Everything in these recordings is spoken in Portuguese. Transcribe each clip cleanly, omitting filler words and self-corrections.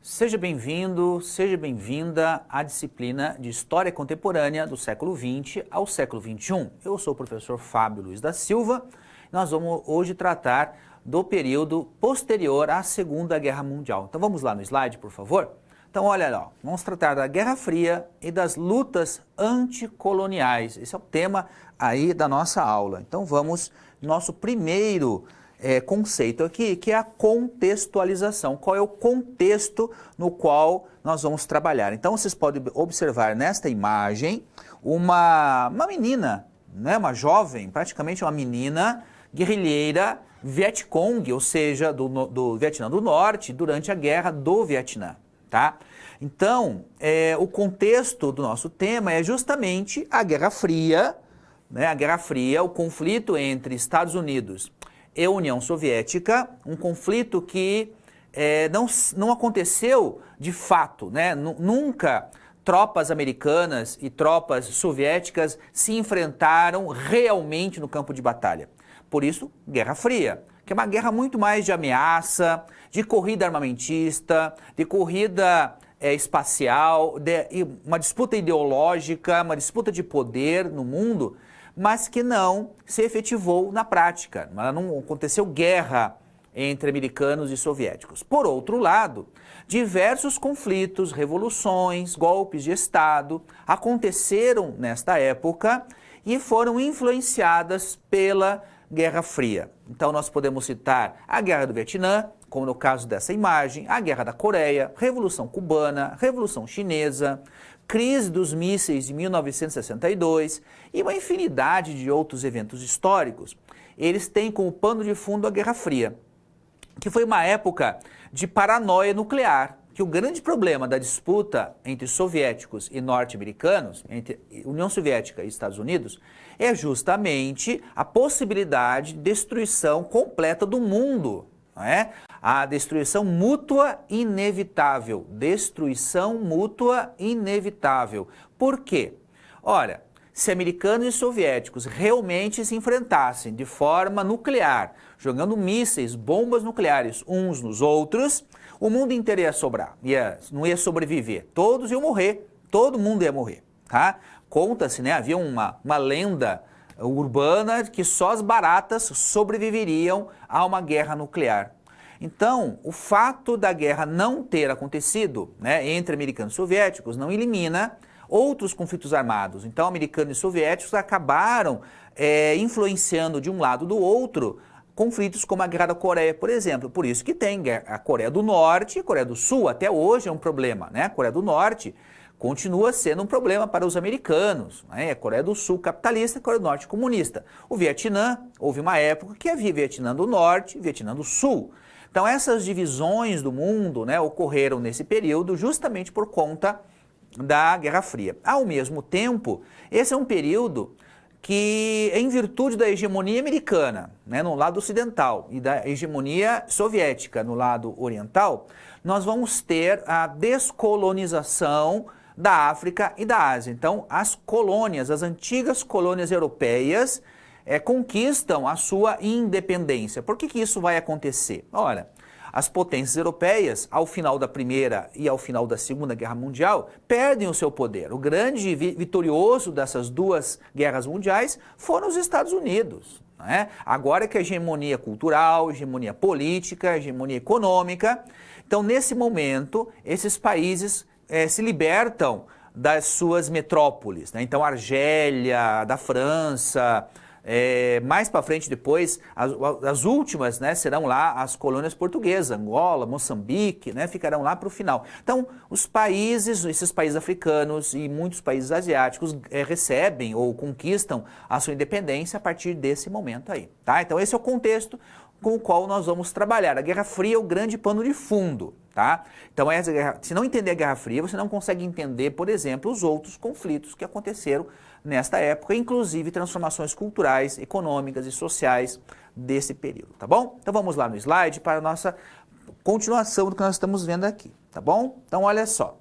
Seja bem-vindo, seja bem-vinda à disciplina de História Contemporânea do século XX ao século XXI. Eu sou o professor Fábio Luiz da Silva e nós vamos hoje tratar do período posterior à Segunda Guerra Mundial. Então vamos lá no slide, por favor. Então olha lá, vamos tratar da Guerra Fria e das lutas anticoloniais. Esse é o tema aí da nossa aula. Então vamos, nosso primeiro conceito aqui, que é a contextualização. Qual é o contexto no qual nós vamos trabalhar? Então vocês podem observar nesta imagem uma menina, né, uma jovem, praticamente uma menina guerrilheira Vietcong, ou seja, do Vietnã do Norte, durante a Guerra do Vietnã. Tá? Então, o contexto do nosso tema é justamente a Guerra Fria, né? A Guerra Fria, o conflito entre Estados Unidos e União Soviética, um conflito que não aconteceu de fato, né? Nunca tropas americanas e tropas soviéticas se enfrentaram realmente no campo de batalha. Por isso, Guerra Fria, que é uma guerra muito mais de ameaça, de corrida armamentista, de corrida espacial, uma disputa ideológica, uma disputa de poder no mundo, mas que não se efetivou na prática. Não aconteceu guerra entre americanos e soviéticos. Por outro lado, diversos conflitos, revoluções, golpes de Estado aconteceram nesta época e foram influenciadas pela Guerra Fria. Então nós podemos citar a Guerra do Vietnã, como no caso dessa imagem, a Guerra da Coreia, Revolução Cubana, Revolução Chinesa, crise dos mísseis de 1962 e uma infinidade de outros eventos históricos. Eles têm como pano de fundo a Guerra Fria, que foi uma época de paranoia nuclear, que o grande problema da disputa entre soviéticos e norte-americanos, entre União Soviética e Estados Unidos, é justamente a possibilidade de destruição completa do mundo, não é? A destruição mútua inevitável. Destruição mútua inevitável. Por quê? Ora, se americanos e soviéticos realmente se enfrentassem de forma nuclear, jogando mísseis, bombas nucleares uns nos outros, o mundo inteiro ia sobrar, não ia sobreviver. Todos iam morrer, todo mundo ia morrer. Tá? Conta-se, né? Havia uma lenda urbana que só as baratas sobreviveriam a uma guerra nuclear. Então, o fato da guerra não ter acontecido, né, entre americanos e soviéticos não elimina outros conflitos armados. Então, americanos e soviéticos acabaram influenciando de um lado do outro conflitos como a Guerra da Coreia, por exemplo. Por isso que tem a Coreia do Norte e a Coreia do Sul. Até hoje é um problema, né? A Coreia do Norte continua sendo um problema para os americanos, né? A Coreia do Sul capitalista e a Coreia do Norte comunista. O Vietnã, houve uma época que havia Vietnã do Norte e Vietnã do Sul. Então essas divisões do mundo, né, ocorreram nesse período justamente por conta da Guerra Fria. Ao mesmo tempo, esse é um período que, em virtude da hegemonia americana, né, no lado ocidental, e da hegemonia soviética no lado oriental, nós vamos ter a descolonização da África e da Ásia. Então, as colônias, as antigas colônias europeias, conquistam a sua independência. Por que isso vai acontecer? Ora, as potências europeias, ao final da Primeira e ao final da Segunda Guerra Mundial, perdem o seu poder. O grande vitorioso dessas duas guerras mundiais foram os Estados Unidos. Né? Agora que a hegemonia cultural, hegemonia política, hegemonia econômica. Então, nesse momento, esses países se libertam das suas metrópoles. Né? Então, Argélia, da França, mais para frente depois, as últimas, né, serão lá as colônias portuguesas, Angola, Moçambique, né, ficarão lá para o final. Então, os países, esses países africanos e muitos países asiáticos recebem ou conquistam a sua independência a partir desse momento aí. Tá? Então, esse é o contexto com o qual nós vamos trabalhar. A Guerra Fria é o grande pano de fundo. Tá? Então, se não entender a Guerra Fria, você não consegue entender, por exemplo, os outros conflitos que aconteceram nesta época, inclusive transformações culturais, econômicas e sociais desse período, tá bom? Então vamos lá no slide para a nossa continuação do que nós estamos vendo aqui, tá bom? Então olha só,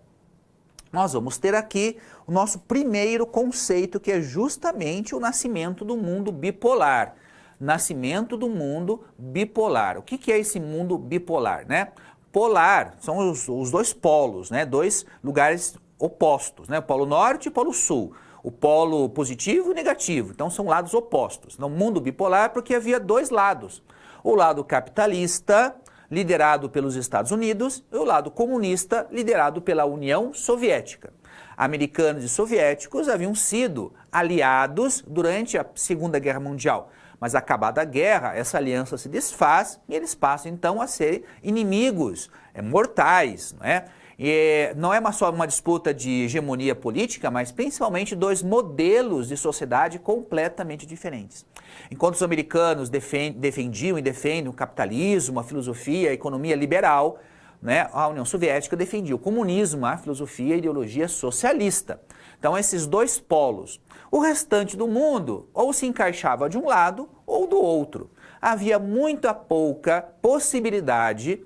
nós vamos ter aqui o nosso primeiro conceito, que é justamente o nascimento do mundo bipolar. Nascimento do mundo bipolar. O que é esse mundo bipolar, né? bipolar, são os dois polos, né? Dois lugares opostos, né? O polo norte e o polo sul. O polo positivo e negativo, então são lados opostos. No mundo bipolar, porque havia dois lados. O lado capitalista, liderado pelos Estados Unidos, e o lado comunista, liderado pela União Soviética. Americanos e soviéticos haviam sido aliados durante a Segunda Guerra Mundial. Mas acabada a guerra, essa aliança se desfaz e eles passam então a ser inimigos mortais, né? E não é só uma disputa de hegemonia política, mas principalmente dois modelos de sociedade completamente diferentes. Enquanto os americanos defendiam e defendem o capitalismo, a filosofia, a economia liberal, né, a União Soviética defendia o comunismo, a filosofia e a ideologia socialista. Então esses dois polos. O restante do mundo ou se encaixava de um lado ou do outro. Havia muita pouca possibilidade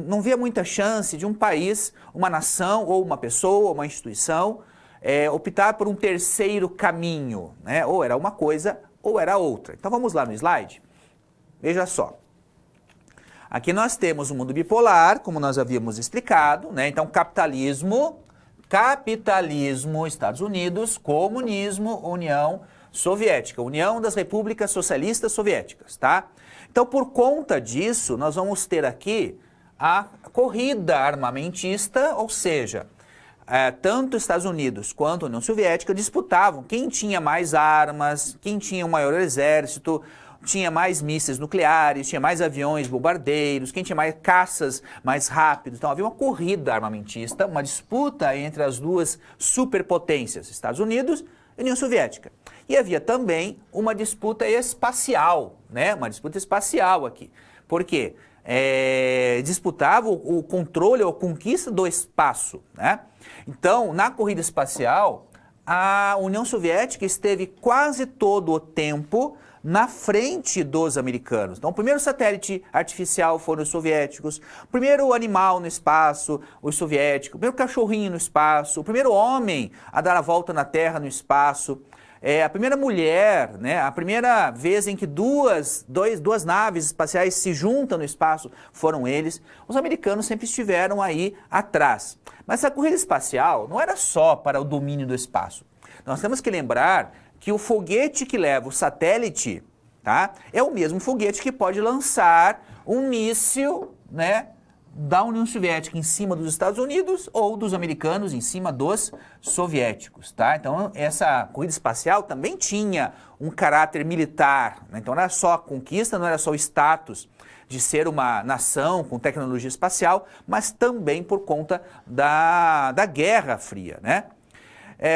não havia muita chance de um país, uma nação ou uma pessoa, uma instituição optar por um terceiro caminho, né? Ou era uma coisa ou era outra. Então vamos lá no slide. Veja só. Aqui nós temos o mundo bipolar, como nós havíamos explicado, né? Então capitalismo, Estados Unidos, comunismo, União Soviética, União das Repúblicas Socialistas Soviéticas, tá? Então, por conta disso, nós vamos ter aqui a corrida armamentista, ou seja, tanto os Estados Unidos quanto a União Soviética disputavam quem tinha mais armas, quem tinha o maior exército, tinha mais mísseis nucleares, tinha mais aviões bombardeiros, quem tinha mais caças mais rápidos. Então havia uma corrida armamentista, uma disputa entre as duas superpotências, Estados Unidos e União Soviética. E havia também uma disputa espacial, né? Uma disputa espacial aqui. Por quê? Disputava o controle ou a conquista do espaço, né? Então, na corrida espacial, a União Soviética esteve quase todo o tempo na frente dos americanos. Então, o primeiro satélite artificial foram os soviéticos, o primeiro animal no espaço, os soviéticos, o primeiro cachorrinho no espaço, o primeiro homem a dar a volta na Terra no espaço, a primeira mulher, né, a primeira vez em que duas naves espaciais se juntam no espaço foram eles. Os americanos sempre estiveram aí atrás. Mas essa corrida espacial não era só para o domínio do espaço. Nós temos que lembrar que o foguete que leva o satélite, tá, é o mesmo foguete que pode lançar um míssil, né, da União Soviética em cima dos Estados Unidos ou dos americanos em cima dos soviéticos, tá? Então essa corrida espacial também tinha um caráter militar, né? Então não era só a conquista, não era só o status de ser uma nação com tecnologia espacial, mas também por conta da Guerra Fria, né?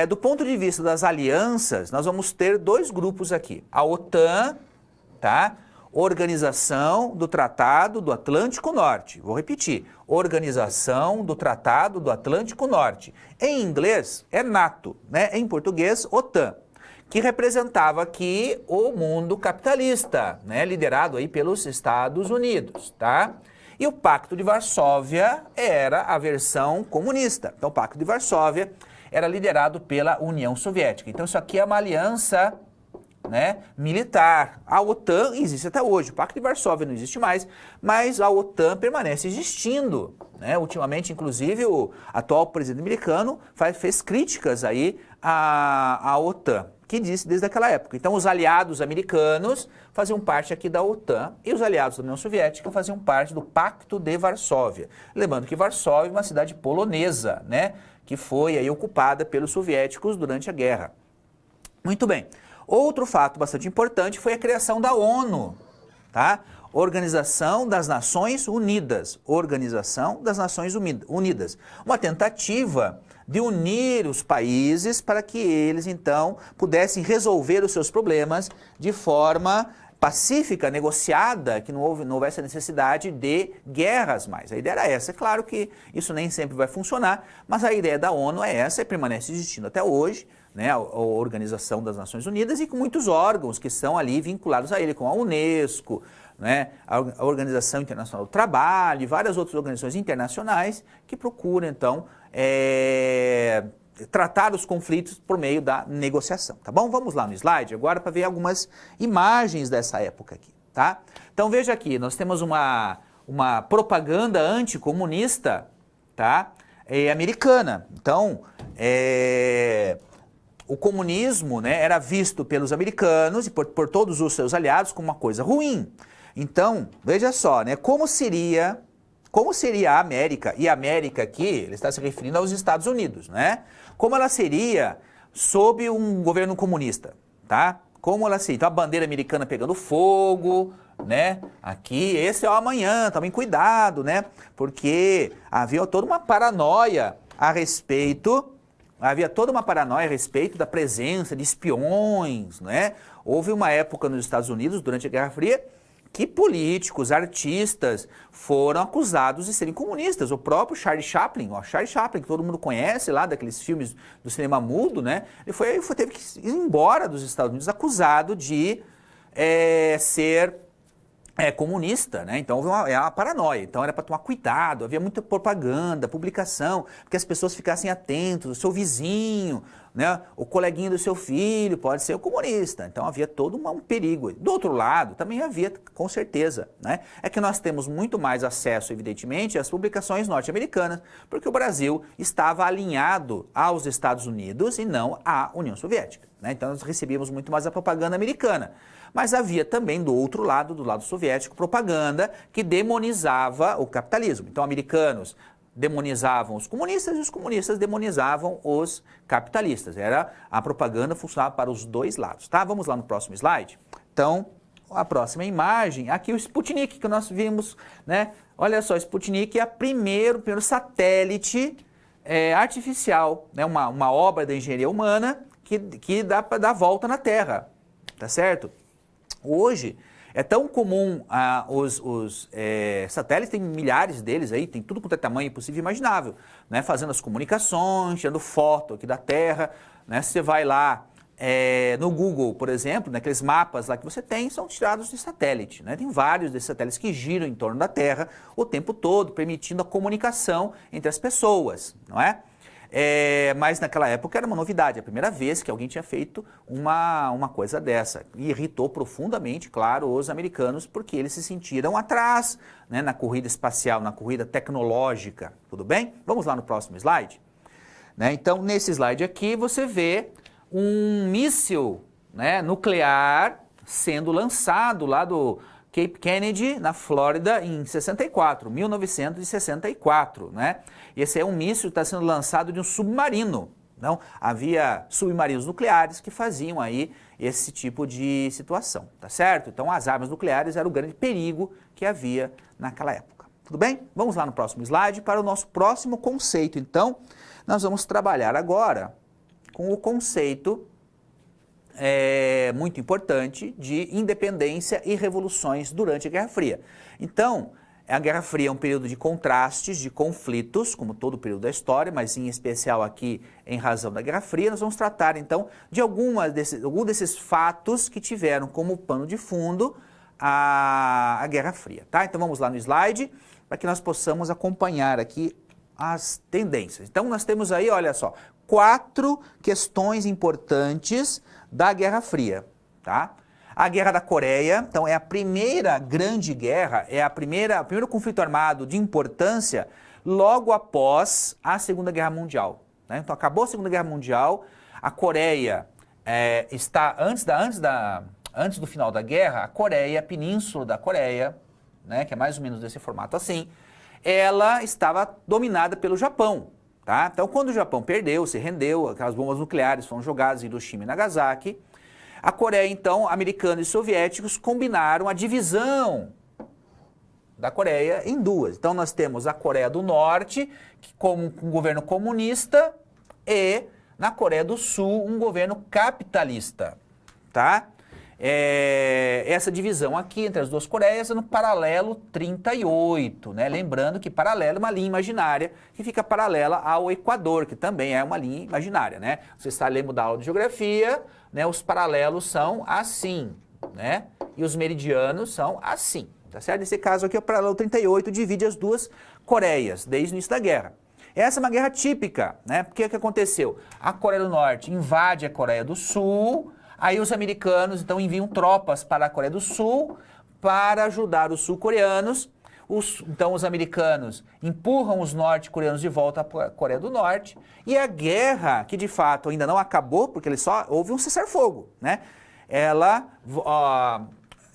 Do ponto de vista das alianças, nós vamos ter dois grupos aqui. A OTAN, tá? Organização do Tratado do Atlântico Norte. Vou repetir. Organização do Tratado do Atlântico Norte. Em inglês é NATO, né? Em português, OTAN, que representava aqui o mundo capitalista, né? Liderado aí pelos Estados Unidos, tá? E o Pacto de Varsóvia era a versão comunista. Então o Pacto de Varsóvia era liderado pela União Soviética. Então isso aqui é uma aliança, né, militar. A OTAN existe até hoje, o Pacto de Varsóvia não existe mais, mas a OTAN permanece existindo, né? Ultimamente, inclusive, o atual presidente americano fez críticas aí à OTAN, que disse desde aquela época. Então, os aliados americanos faziam parte aqui da OTAN e os aliados da União Soviética faziam parte do Pacto de Varsóvia. Lembrando que Varsóvia é uma cidade polonesa, né, que foi aí ocupada pelos soviéticos durante a guerra. Muito bem. Outro fato bastante importante foi a criação da ONU, tá? Organização das Nações Unidas. Organização das Nações Unidas. Uma tentativa de unir os países para que eles, então, pudessem resolver os seus problemas de forma pacífica, negociada, que não houvesse a necessidade de guerras mais. A ideia era essa. É claro que isso nem sempre vai funcionar, mas a ideia da ONU é essa e permanece existindo até hoje, né, a Organização das Nações Unidas e com muitos órgãos que são ali vinculados a ele, como a Unesco, né, a Organização Internacional do Trabalho e várias outras organizações internacionais que procuram, então, tratar os conflitos por meio da negociação, tá bom? Vamos lá no slide agora para ver algumas imagens dessa época aqui, tá? Então veja aqui, nós temos uma uma propaganda anticomunista, tá? Americana. Então, o comunismo, né, era visto pelos americanos e por todos os seus aliados como uma coisa ruim. Então, veja só, né, como seria a América, e a América aqui, ele está se referindo aos Estados Unidos, né? Como ela seria sob um governo comunista, tá? Como ela seria? Então, a bandeira americana pegando fogo, né? Aqui, esse é o amanhã, tomem cuidado, né? Porque havia toda uma paranoia a respeito da presença de espiões, né? Houve uma época nos Estados Unidos, durante a Guerra Fria, que políticos, artistas foram acusados de serem comunistas. O próprio Charlie Chaplin, que todo mundo conhece lá, daqueles filmes do cinema mudo, né? Ele teve que ir embora dos Estados Unidos acusado de ser comunista, né? Então houve uma paranoia, então era para tomar cuidado, havia muita propaganda, publicação, porque as pessoas ficassem atentos, o seu vizinho, né? O coleguinha do seu filho pode ser o comunista, então havia todo um perigo. Do outro lado, também havia, com certeza, né? É que nós temos muito mais acesso, evidentemente, às publicações norte-americanas, porque o Brasil estava alinhado aos Estados Unidos e não à União Soviética, né? Então nós recebíamos muito mais a propaganda americana. Mas havia também do outro lado, do lado soviético, propaganda que demonizava o capitalismo. Então, americanos demonizavam os comunistas e os comunistas demonizavam os capitalistas. A propaganda funcionava para os dois lados, tá? Vamos lá no próximo slide. Então, a próxima imagem, aqui o Sputnik que nós vimos, né? Olha só, o Sputnik é o primeiro satélite artificial, né? Uma obra da engenharia humana que dá para dar volta na Terra, tá certo? Hoje é tão comum os satélites, tem milhares deles aí, tem tudo quanto é tamanho possível e imaginável, né? Fazendo as comunicações, tirando foto aqui da Terra, né? Você vai lá no Google, por exemplo, naqueles mapas lá que você tem, são tirados de satélite, né? Tem vários desses satélites que giram em torno da Terra o tempo todo, permitindo a comunicação entre as pessoas, não é? Mas naquela época era uma novidade, a primeira vez que alguém tinha feito uma coisa dessa. E irritou profundamente, claro, os americanos, porque eles se sentiram atrás, né, na corrida espacial, na corrida tecnológica. Tudo bem? Vamos lá no próximo slide. Né? Então, nesse slide aqui, você vê um míssil, né, nuclear sendo lançado lá do Cape Kennedy, na Flórida, em 1964, né? E esse é um míssil que está sendo lançado de um submarino. Não, havia submarinos nucleares que faziam aí esse tipo de situação, tá certo? Então as armas nucleares eram o grande perigo que havia naquela época. Tudo bem? Vamos lá no próximo slide para o nosso próximo conceito. Então, nós vamos trabalhar agora com o conceito muito importante de independência e revoluções durante a Guerra Fria. Então, a Guerra Fria é um período de contrastes, de conflitos, como todo o período da história, mas em especial aqui em razão da Guerra Fria. Nós vamos tratar então de algum desses fatos que tiveram como pano de fundo a Guerra Fria, tá? Então vamos lá no slide para que nós possamos acompanhar aqui as tendências. Então nós temos aí, olha só, 4 questões importantes da Guerra Fria, tá? A Guerra da Coreia, então é a primeira grande guerra, o primeiro conflito armado de importância logo após a Segunda Guerra Mundial, né? Então acabou a Segunda Guerra Mundial, a Coreia está antes do final da guerra, a Coreia, a Península da Coreia, né, que é mais ou menos desse formato assim, ela estava dominada pelo Japão. Tá? Então, quando o Japão perdeu, se rendeu, aquelas bombas nucleares foram jogadas em Hiroshima e Nagasaki, a Coreia, então, americanos e soviéticos combinaram a divisão da Coreia em duas. Então, nós temos a Coreia do Norte, com um governo comunista, e na Coreia do Sul, um governo capitalista. Tá? Essa divisão aqui entre as duas Coreias é no paralelo 38, né? Lembrando que paralelo é uma linha imaginária que fica paralela ao Equador, que também é uma linha imaginária, né? Você está lendo da aula de geografia, né? Os paralelos são assim, né? E os meridianos são assim, tá certo? Nesse caso aqui, o paralelo 38 divide as duas Coreias desde o início da guerra. Essa é uma guerra típica, né? Porque o que aconteceu? A Coreia do Norte invade a Coreia do Sul. Aí os americanos, então, enviam tropas para a Coreia do Sul para ajudar os sul-coreanos. Então os americanos empurram os norte-coreanos de volta para a Coreia do Norte, e a guerra, que de fato ainda não acabou, porque houve um cessar-fogo, né? Ela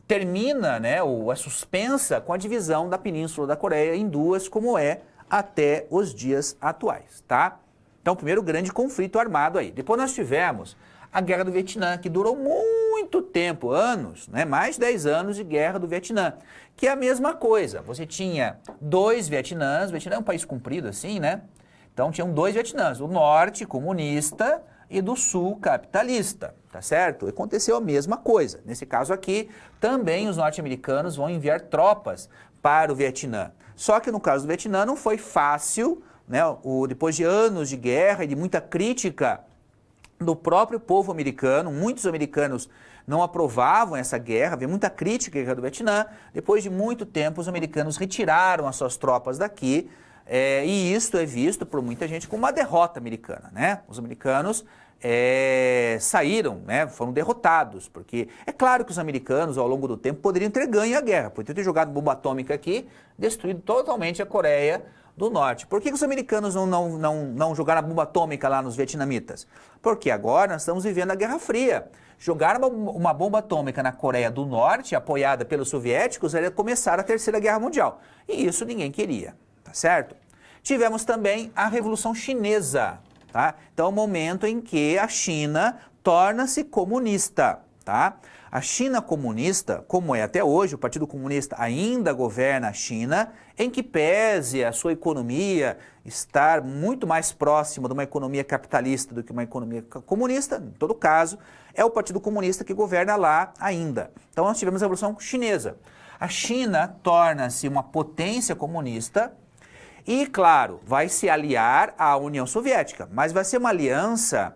termina, né, ou é suspensa com a divisão da Península da Coreia em duas, como é até os dias atuais, tá? Então, o primeiro grande conflito armado aí. Depois nós tivemos a Guerra do Vietnã, que durou muito tempo, anos, né? Mais de 10 anos de Guerra do Vietnã, que é a mesma coisa. Você tinha dois Vietnãs, o Vietnã é um país comprido assim, né? Então, tinham dois Vietnãs, o norte comunista e do sul capitalista, tá certo? Aconteceu a mesma coisa. Nesse caso aqui, também os norte-americanos vão enviar tropas para o Vietnã. Só que no caso do Vietnã não foi fácil, né? Depois de anos de guerra e de muita crítica do próprio povo americano, muitos americanos não aprovavam essa guerra, havia muita crítica à guerra do Vietnã. Depois de muito tempo, os americanos retiraram as suas tropas daqui, e isso é visto por muita gente como uma derrota americana, né? Os americanos saíram, né? Foram derrotados, porque é claro que os americanos, ao longo do tempo, poderiam ter ganho a guerra, poderiam ter jogado bomba atômica aqui, destruído totalmente a Coreia do Norte. Por que os americanos não jogaram a bomba atômica lá nos vietnamitas? Porque agora nós estamos vivendo a Guerra Fria. Jogar uma bomba atômica na Coreia do Norte, apoiada pelos soviéticos, era começar a Terceira Guerra Mundial. E isso ninguém queria, tá certo? Tivemos também a Revolução Chinesa, tá? Então, o momento em que a China torna-se comunista, tá? A China comunista, como é até hoje, o Partido Comunista ainda governa a China, em que pese a sua economia estar muito mais próxima de uma economia capitalista do que uma economia comunista, em todo caso, é o Partido Comunista que governa lá ainda. Então nós tivemos a Revolução Chinesa. A China torna-se uma potência comunista e, claro, vai se aliar à União Soviética, mas vai ser uma aliança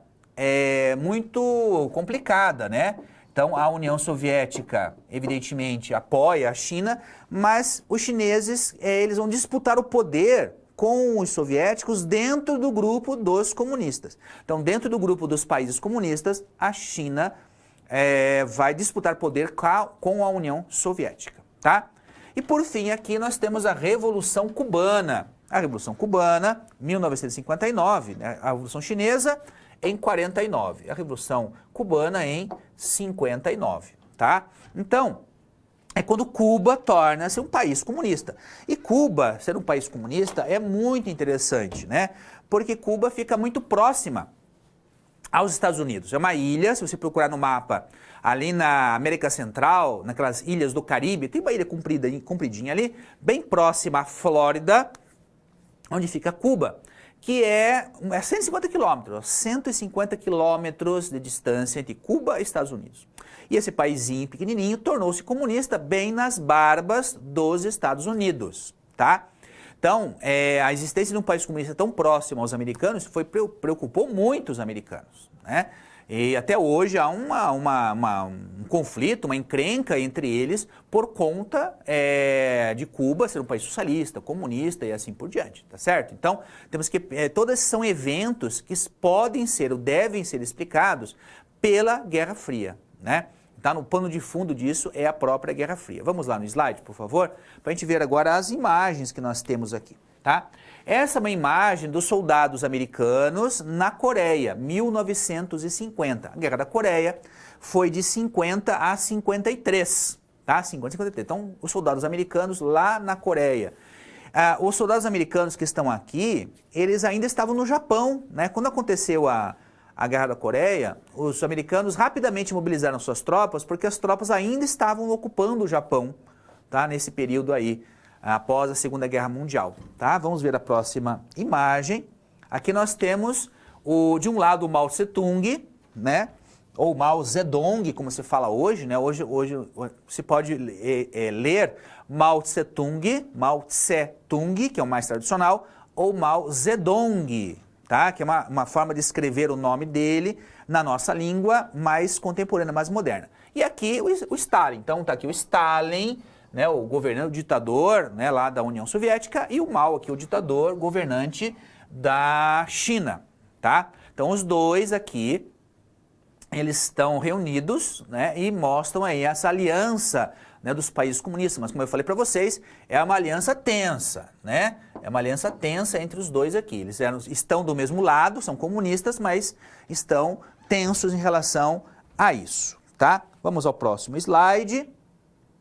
muito complicada, né? Então, a União Soviética, evidentemente, apoia a China, mas os chineses, eles vão disputar o poder com os soviéticos dentro do grupo dos comunistas. Então, dentro do grupo dos países comunistas, a China vai disputar poder com a União Soviética, tá? E, por fim, aqui nós temos a Revolução Cubana. A Revolução Cubana, 1959, né? A Revolução Chinesa em 49, a Revolução Cubana em 59, tá? Então, é quando Cuba torna-se um país comunista. E Cuba, ser um país comunista, é muito interessante, né? Porque Cuba fica muito próxima aos Estados Unidos. É uma ilha, se você procurar no mapa, ali na América Central, naquelas ilhas do Caribe, tem uma ilha compridinha ali, bem próxima à Flórida, onde fica Cuba, que é 150 quilômetros, 150 quilômetros de distância entre Cuba e Estados Unidos. E esse paísinho pequenininho tornou-se comunista bem nas barbas dos Estados Unidos, tá? Então, a existência de um país comunista tão próximo aos americanos preocupou muito os americanos, né? E até hoje há um conflito, uma encrenca entre eles por conta de Cuba ser um país socialista, comunista e assim por diante, tá certo? Então, temos que todos esses são eventos que podem ser ou devem ser explicados pela Guerra Fria, né? Tá no pano de fundo disso é a própria Guerra Fria. Vamos lá no slide, por favor, para a gente ver agora as imagens que nós temos aqui, tá? Essa é uma imagem dos soldados americanos na Coreia, 1950. A Guerra da Coreia foi de 50 a 53, tá? 50 a 53. Então, os soldados americanos lá na Coreia. Os soldados americanos que estão aqui, eles ainda estavam no Japão, né? Quando aconteceu a Guerra da Coreia, os americanos rapidamente mobilizaram suas tropas, porque as tropas ainda estavam ocupando o Japão, tá? Nesse período aí, após a Segunda Guerra Mundial, tá? Vamos ver a próxima imagem. Aqui nós temos, de um lado, o Mao Tse-tung, né? Ou Mao Zedong, como se fala hoje, né? Hoje se pode ler Mao Tse-tung, que é o mais tradicional, ou Mao Zedong, tá? Que é uma forma de escrever o nome dele na nossa língua mais contemporânea, mais moderna. E aqui o Stalin. Então tá aqui o Stalin, né, o governante, o ditador, né, lá da União Soviética, e o Mao aqui, o ditador, governante da China, tá? Então os dois aqui, eles estão reunidos, né, e mostram aí essa aliança né, dos países comunistas, mas como eu falei para vocês, é uma aliança tensa, né? É uma aliança tensa entre os dois aqui. Eles estão do mesmo lado, são comunistas, mas estão tensos em relação a isso, tá? Vamos ao próximo slide.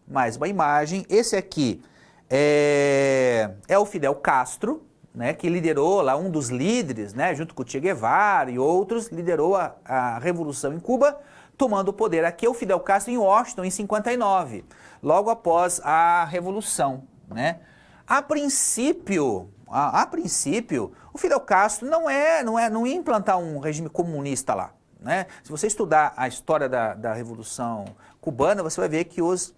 Mais uma imagem. Esse aqui é o Fidel Castro, né, que liderou lá, um dos líderes, né, junto com o Che Guevara e outros, liderou a revolução em Cuba, tomando o poder. Aqui é o Fidel Castro em Washington, em 59, logo após a Revolução, né? A princípio, o Fidel Castro não ia implantar um regime comunista lá, né? Se você estudar a história da Revolução Cubana, você vai ver que os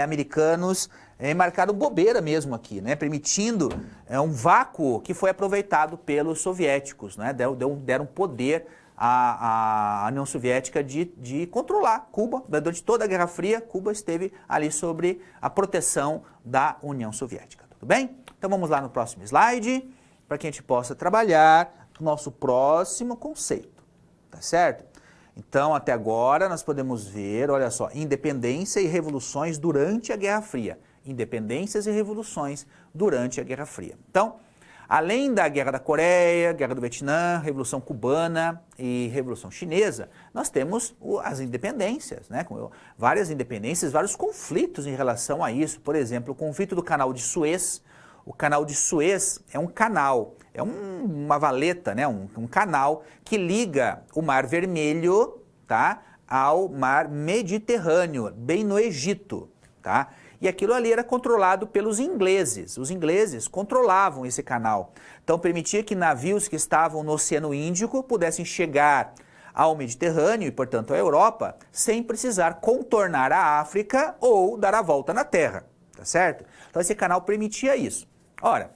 americanos marcaram bobeira mesmo aqui, né? Permitindo um vácuo que foi aproveitado pelos soviéticos, né? Deram poder à União Soviética de controlar Cuba. Durante toda a Guerra Fria, Cuba esteve ali sob a proteção da União Soviética. Tudo bem? Então vamos lá no próximo slide, para que a gente possa trabalhar o nosso próximo conceito, tá certo? Então, até agora, nós podemos ver, olha só, independência e revoluções durante a Guerra Fria. Independências e revoluções durante a Guerra Fria. Então, além da Guerra da Coreia, Guerra do Vietnã, Revolução Cubana e Revolução Chinesa, nós temos as independências, né? Várias independências, vários conflitos em relação a isso. Por exemplo, o conflito do Canal de Suez. O Canal de Suez é um canal, é uma valeta, né? um canal que liga o Mar Vermelho, tá, ao Mar Mediterrâneo, bem no Egito, tá? E aquilo ali era controlado pelos ingleses. Os ingleses controlavam esse canal. Então permitia que navios que estavam no Oceano Índico pudessem chegar ao Mediterrâneo e, portanto, à Europa, sem precisar contornar a África ou dar a volta na Terra, tá certo? Então esse canal permitia isso. Ora,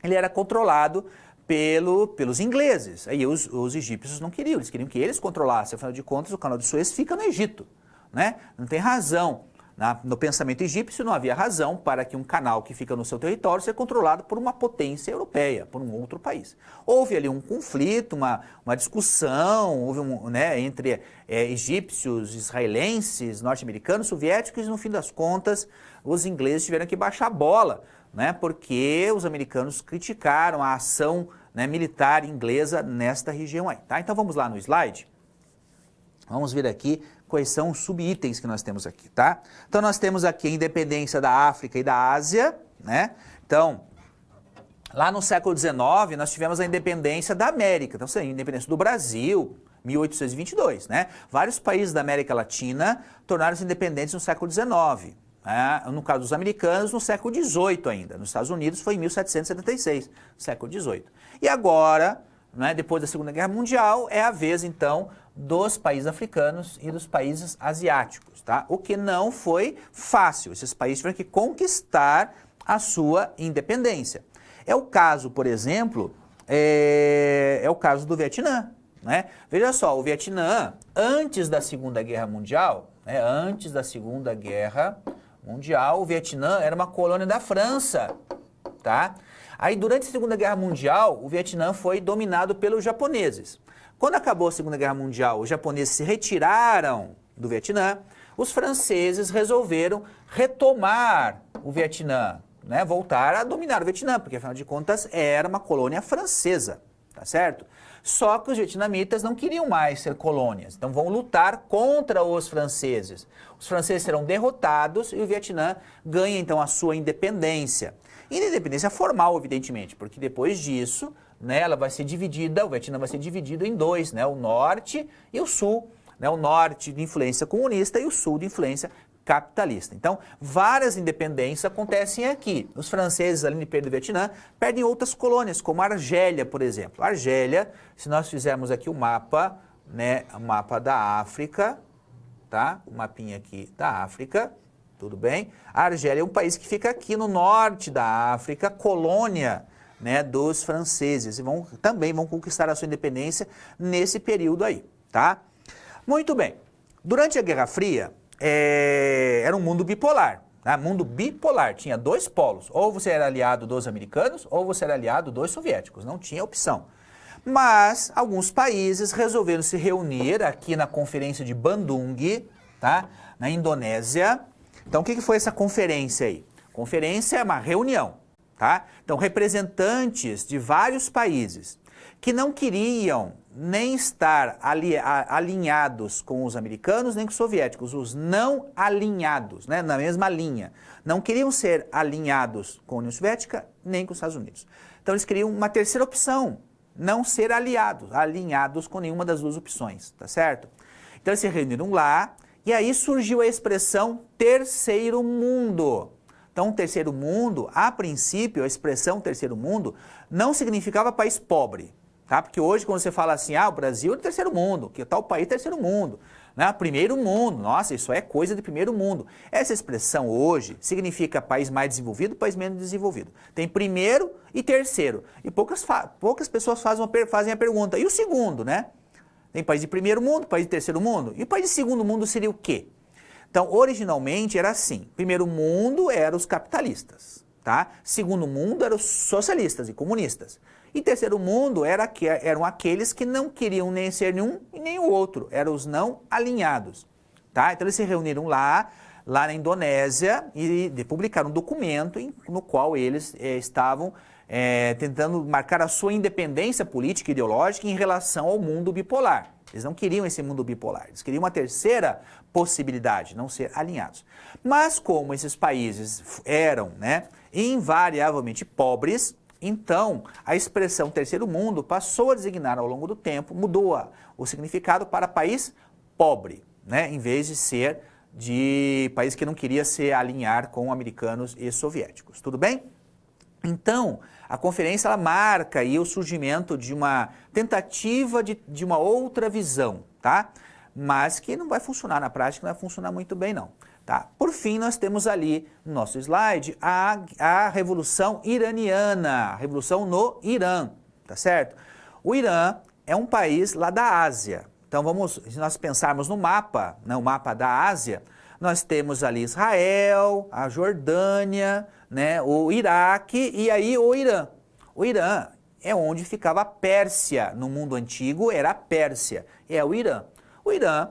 ele era controlado pelos ingleses. Aí os egípcios não queriam, eles queriam que eles controlassem. Afinal de contas, o Canal de Suez fica no Egito, né? Não tem razão. No pensamento egípcio não havia razão para que um canal que fica no seu território seja controlado por uma potência europeia, por um outro país. Houve ali um conflito, uma discussão, houve entre egípcios, israelenses, norte-americanos, soviéticos, e no fim das contas os ingleses tiveram que baixar a bola, né, porque os americanos criticaram a ação, né, militar inglesa nesta região aí. Tá? Então vamos lá no slide. Vamos ver aqui quais são os subitens que nós temos aqui, tá? Então nós temos aqui a independência da África e da Ásia, né? Então, lá no século XIX, nós tivemos a independência da América. Então, a independência do Brasil, 1822, né? Vários países da América Latina tornaram-se independentes no século XIX. No caso dos americanos, no século XVIII ainda. Nos Estados Unidos foi em 1776, século XVIII. E agora, né, depois da Segunda Guerra Mundial, é a vez, então, dos países africanos e dos países asiáticos, tá? O que não foi fácil. Esses países tiveram que conquistar a sua independência. É o caso, por exemplo, é o caso do Vietnã, né? Veja só, o Vietnã, antes da Segunda Guerra Mundial, né, o Vietnã era uma colônia da França, tá? Aí, durante a Segunda Guerra Mundial, o Vietnã foi dominado pelos japoneses. Quando acabou a Segunda Guerra Mundial, os japoneses se retiraram do Vietnã, os franceses resolveram retomar o Vietnã, né? Voltar a dominar o Vietnã, porque, afinal de contas, era uma colônia francesa, tá certo? Só que os vietnamitas não queriam mais ser colônias, então vão lutar contra os franceses. Os franceses serão derrotados e o Vietnã ganha, então, a sua independência. E independência formal, evidentemente, porque depois disso, né, ela vai ser dividida, o Vietnã vai ser dividido em dois, né, o norte e o sul, né, o norte de influência comunista e o sul de influência capitalista. Então, várias independências acontecem aqui. Os franceses, além de perder o Vietnã, perdem outras colônias, como a Argélia, por exemplo. A Argélia, se nós fizermos aqui o mapa, né, o mapa da África, tá? O mapinha aqui da África, tudo bem? A Argélia é um país que fica aqui no norte da África, colônia, né, dos franceses, e também vão conquistar a sua independência nesse período aí, tá? Muito bem. Durante a Guerra Fria, era um mundo bipolar, tá? Mundo bipolar, tinha dois polos, ou você era aliado dos americanos, ou você era aliado dos soviéticos, não tinha opção. Mas alguns países resolveram se reunir aqui na Conferência de Bandung, tá? Na Indonésia, Então, o que foi essa conferência aí? Conferência é uma reunião, tá? Então, representantes de vários países que não queriam nem estar alinhados com os americanos nem com os soviéticos, os não alinhados, né, na mesma linha. Não queriam ser alinhados com a União Soviética nem com os Estados Unidos. Então eles queriam uma terceira opção, não ser alinhados com nenhuma das duas opções, tá certo? Então eles se reuniram lá e aí surgiu a expressão terceiro mundo. Então, terceiro mundo, a princípio, a expressão terceiro mundo não significava país pobre. Tá? Porque hoje, quando você fala assim, o Brasil é terceiro mundo, que tal país é terceiro mundo, né? Primeiro mundo, nossa, isso é coisa de primeiro mundo. Essa expressão hoje significa país mais desenvolvido, país menos desenvolvido. Tem primeiro e terceiro. E poucas pessoas fazem a pergunta, e o segundo, né? Tem país de primeiro mundo, país de terceiro mundo, e o país de segundo mundo seria o quê? Então, originalmente era assim, primeiro mundo eram os capitalistas, tá? Segundo mundo eram os socialistas e comunistas. E terceiro mundo eram aqueles que não queriam nem ser nenhum e nem o outro, eram os não alinhados. Tá? Então eles se reuniram lá na Indonésia e publicaram um documento no qual eles estavam tentando marcar a sua independência política e ideológica em relação ao mundo bipolar. Eles não queriam esse mundo bipolar, eles queriam uma terceira possibilidade, não ser alinhados. Mas como esses países eram, né, invariavelmente pobres, então, a expressão terceiro mundo passou a designar ao longo do tempo, mudou o significado para país pobre, né? Em vez de ser de país que não queria se alinhar com americanos e soviéticos. Tudo bem? Então, a conferência ela marca aí o surgimento de uma tentativa de uma outra visão, tá? Mas que não vai funcionar na prática, não vai funcionar muito bem não. Tá. Por fim, nós temos ali no nosso slide a Revolução Iraniana, a Revolução no Irã, tá certo? O Irã é um país lá da Ásia. Então, se nós pensarmos no mapa da Ásia, nós temos ali Israel, a Jordânia, né, o Iraque e aí o Irã. O Irã é onde ficava a Pérsia, no mundo antigo era a Pérsia, é o Irã. O Irã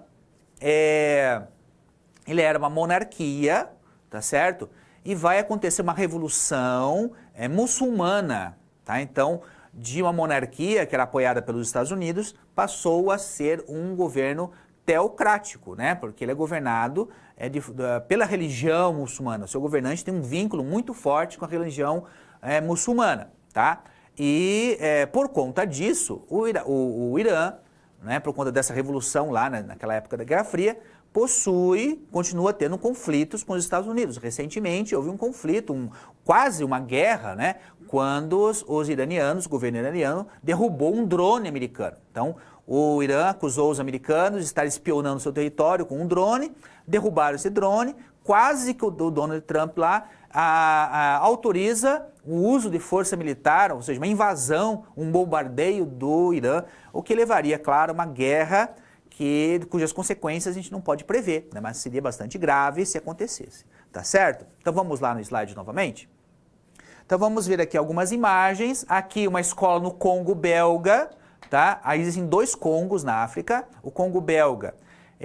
ele era uma monarquia, tá certo? E vai acontecer uma revolução muçulmana, tá? Então, de uma monarquia que era apoiada pelos Estados Unidos, passou a ser um governo teocrático, né? Porque ele é governado pela religião muçulmana. O seu governante tem um vínculo muito forte com a religião muçulmana, tá? E por conta disso, o Irã, né, por conta dessa revolução lá naquela época da Guerra Fria, continua tendo conflitos com os Estados Unidos. Recentemente houve um conflito, quase uma guerra, né, quando os iranianos, o governo iraniano, derrubou um drone americano. Então, o Irã acusou os americanos de estar espionando seu território com um drone, derrubaram esse drone, quase que o Donald Trump lá autoriza o uso de força militar, ou seja, uma invasão, um bombardeio do Irã, o que levaria, claro, a uma guerra cujas consequências a gente não pode prever, né? Mas seria bastante grave se acontecesse, tá certo? Então vamos lá no slide novamente. Então vamos ver aqui algumas imagens, aqui uma escola no Congo belga, tá? Aí existem dois Congos na África, o Congo belga,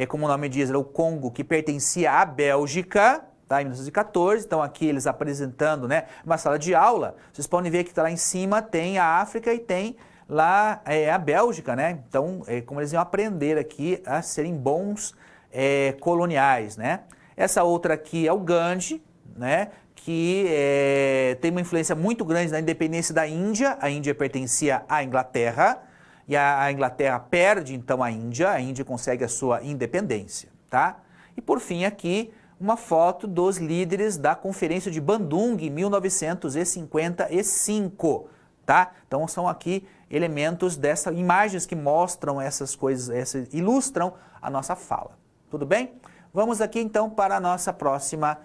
como o nome diz, era o Congo que pertencia à Bélgica, tá? Em 1914, então aqui eles apresentando, né, uma sala de aula, vocês podem ver que tá lá em cima tem a África e tem lá a Bélgica, né? Então, como eles iam aprender aqui a serem bons coloniais, né? Essa outra aqui é o Gandhi, né? Que tem uma influência muito grande na independência da Índia. A Índia pertencia à Inglaterra e a Inglaterra perde então a Índia consegue a sua independência, tá? E por fim aqui uma foto dos líderes da Conferência de Bandung em 1955, tá? Então são aqui elementos imagens que mostram essas coisas, ilustram a nossa fala. Tudo bem? Vamos aqui então para a nossa próxima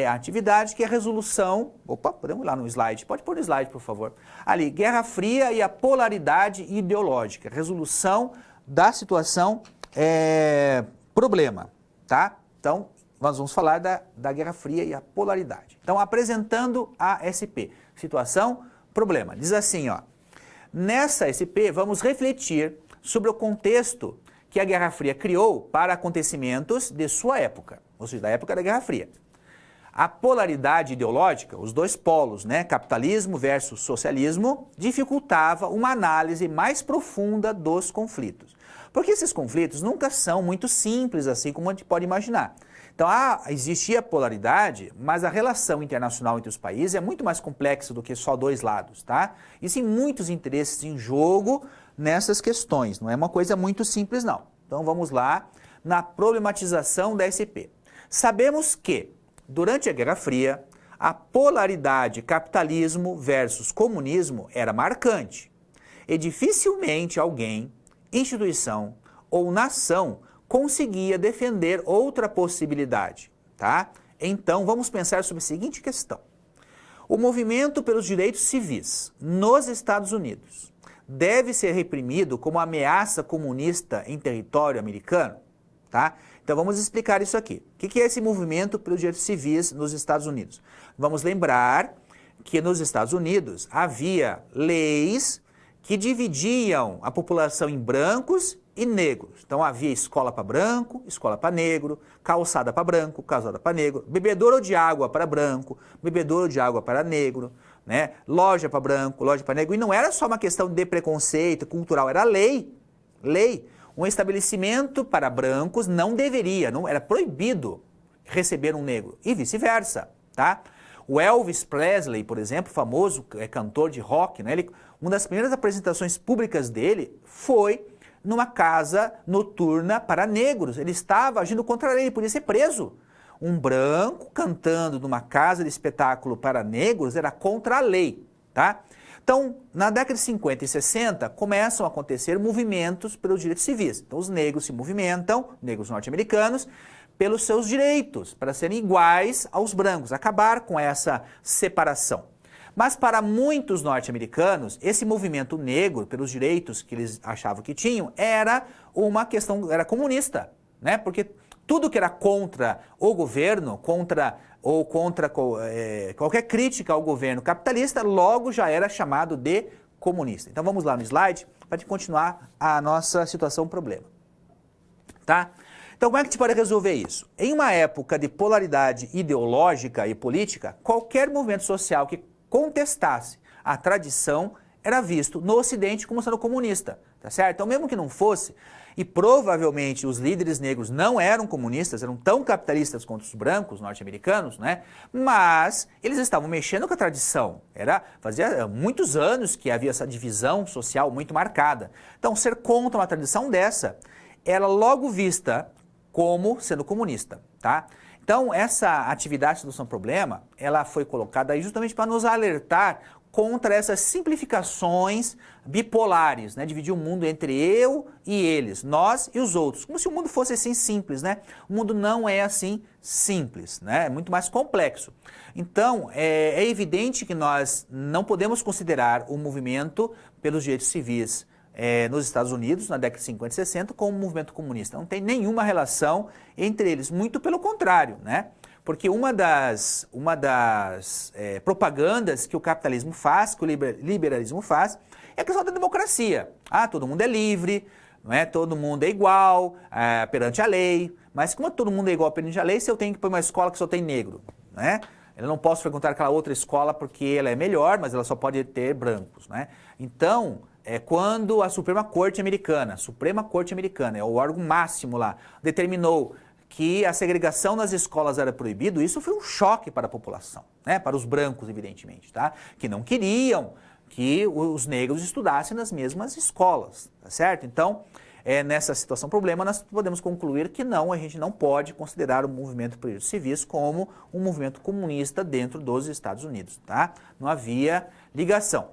atividade, que é a resolução. Opa, podemos ir lá no slide? Pode pôr no slide, por favor. Ali, Guerra Fria e a polaridade ideológica. Resolução da situação problema, tá? Então, nós vamos falar da Guerra Fria e a polaridade. Então, apresentando a SP. Situação, problema. Diz assim, ó. Nessa SP, vamos refletir sobre o contexto que a Guerra Fria criou para acontecimentos de sua época, ou seja, da época da Guerra Fria. A polaridade ideológica, os dois polos, né, capitalismo versus socialismo, dificultava uma análise mais profunda dos conflitos. Porque esses conflitos nunca são muito simples, assim como a gente pode imaginar. Então, existia polaridade, mas a relação internacional entre os países é muito mais complexa do que só dois lados, tá? Existem muitos interesses em jogo nessas questões, não é uma coisa muito simples, não. Então, vamos lá na problematização da SP. Sabemos que, durante a Guerra Fria, a polaridade capitalismo versus comunismo era marcante e dificilmente alguém, instituição ou nação conseguia defender outra possibilidade, tá? Então, vamos pensar sobre a seguinte questão. O movimento pelos direitos civis nos Estados Unidos deve ser reprimido como ameaça comunista em território americano, tá? Então, vamos explicar isso aqui. O que é esse movimento pelos direitos civis nos Estados Unidos? Vamos lembrar que nos Estados Unidos havia leis que dividiam a população em brancos e negros. Então havia escola para branco, escola para negro, calçada para branco, calçada para negro, bebedouro de água para branco, bebedouro de água para negro, né? Loja para branco, loja para negro. E não era só uma questão de preconceito cultural, era lei. Lei. Um estabelecimento para brancos não deveria, não era proibido receber um negro e vice-versa, tá? O Elvis Presley, por exemplo, famoso cantor de rock, né? Uma das primeiras apresentações públicas dele foi numa casa noturna para negros. Ele estava agindo contra a lei, ele podia ser preso. Um branco cantando numa casa de espetáculo para negros era contra a lei, tá? Então, na década de 50 e 60, começam a acontecer movimentos pelos direitos civis. Então, os negros se movimentam, negros norte-americanos, pelos seus direitos, para serem iguais aos brancos, acabar com essa separação. Mas para muitos norte-americanos, esse movimento negro, pelos direitos que eles achavam que tinham, era uma questão, era comunista, né? Porque tudo que era contra o governo, contra qualquer crítica ao governo capitalista, logo já era chamado de comunista. Então vamos lá no slide para continuar a nossa situação problema, tá? Então como é que a gente pode resolver isso? Em uma época de polaridade ideológica e política, qualquer movimento social que contestasse a tradição era visto no Ocidente como sendo comunista, tá certo? Então mesmo que não fosse, e provavelmente os líderes negros não eram comunistas, eram tão capitalistas quanto os brancos norte-americanos, né? Mas eles estavam mexendo com a tradição. Fazia muitos anos que havia essa divisão social muito marcada. Então ser contra uma tradição dessa era logo vista como sendo comunista, tá? Então, essa atividade de solução do problema, ela foi colocada aí justamente para nos alertar contra essas simplificações bipolares, né? Dividir o mundo entre eu e eles, nós e os outros, como se o mundo fosse assim simples, né? O mundo não é assim simples, né? É muito mais complexo. Então, é evidente que nós não podemos considerar o movimento pelos direitos civis nos Estados Unidos, na década de 50 e 60, com o movimento comunista. Não tem nenhuma relação entre eles, muito pelo contrário, né? Porque uma das propagandas que o capitalismo faz, que o liberalismo faz, é a questão da democracia. Ah, todo mundo é livre, não é? Todo mundo é igual perante a lei, mas como todo mundo é igual perante a lei, se eu tenho que ir para uma escola que só tem negro, né? Eu não posso frequentar aquela outra escola porque ela é melhor, mas ela só pode ter brancos, né? Então, quando a Suprema Corte Americana, é o órgão máximo lá, determinou que a segregação nas escolas era proibido, isso foi um choque para a população, né? Para os brancos, evidentemente, tá? Que não queriam que os negros estudassem nas mesmas escolas, tá certo? Então, nessa situação problema, nós podemos concluir que não, a gente não pode considerar o movimento por direitos civis como um movimento comunista dentro dos Estados Unidos, tá? Não havia ligação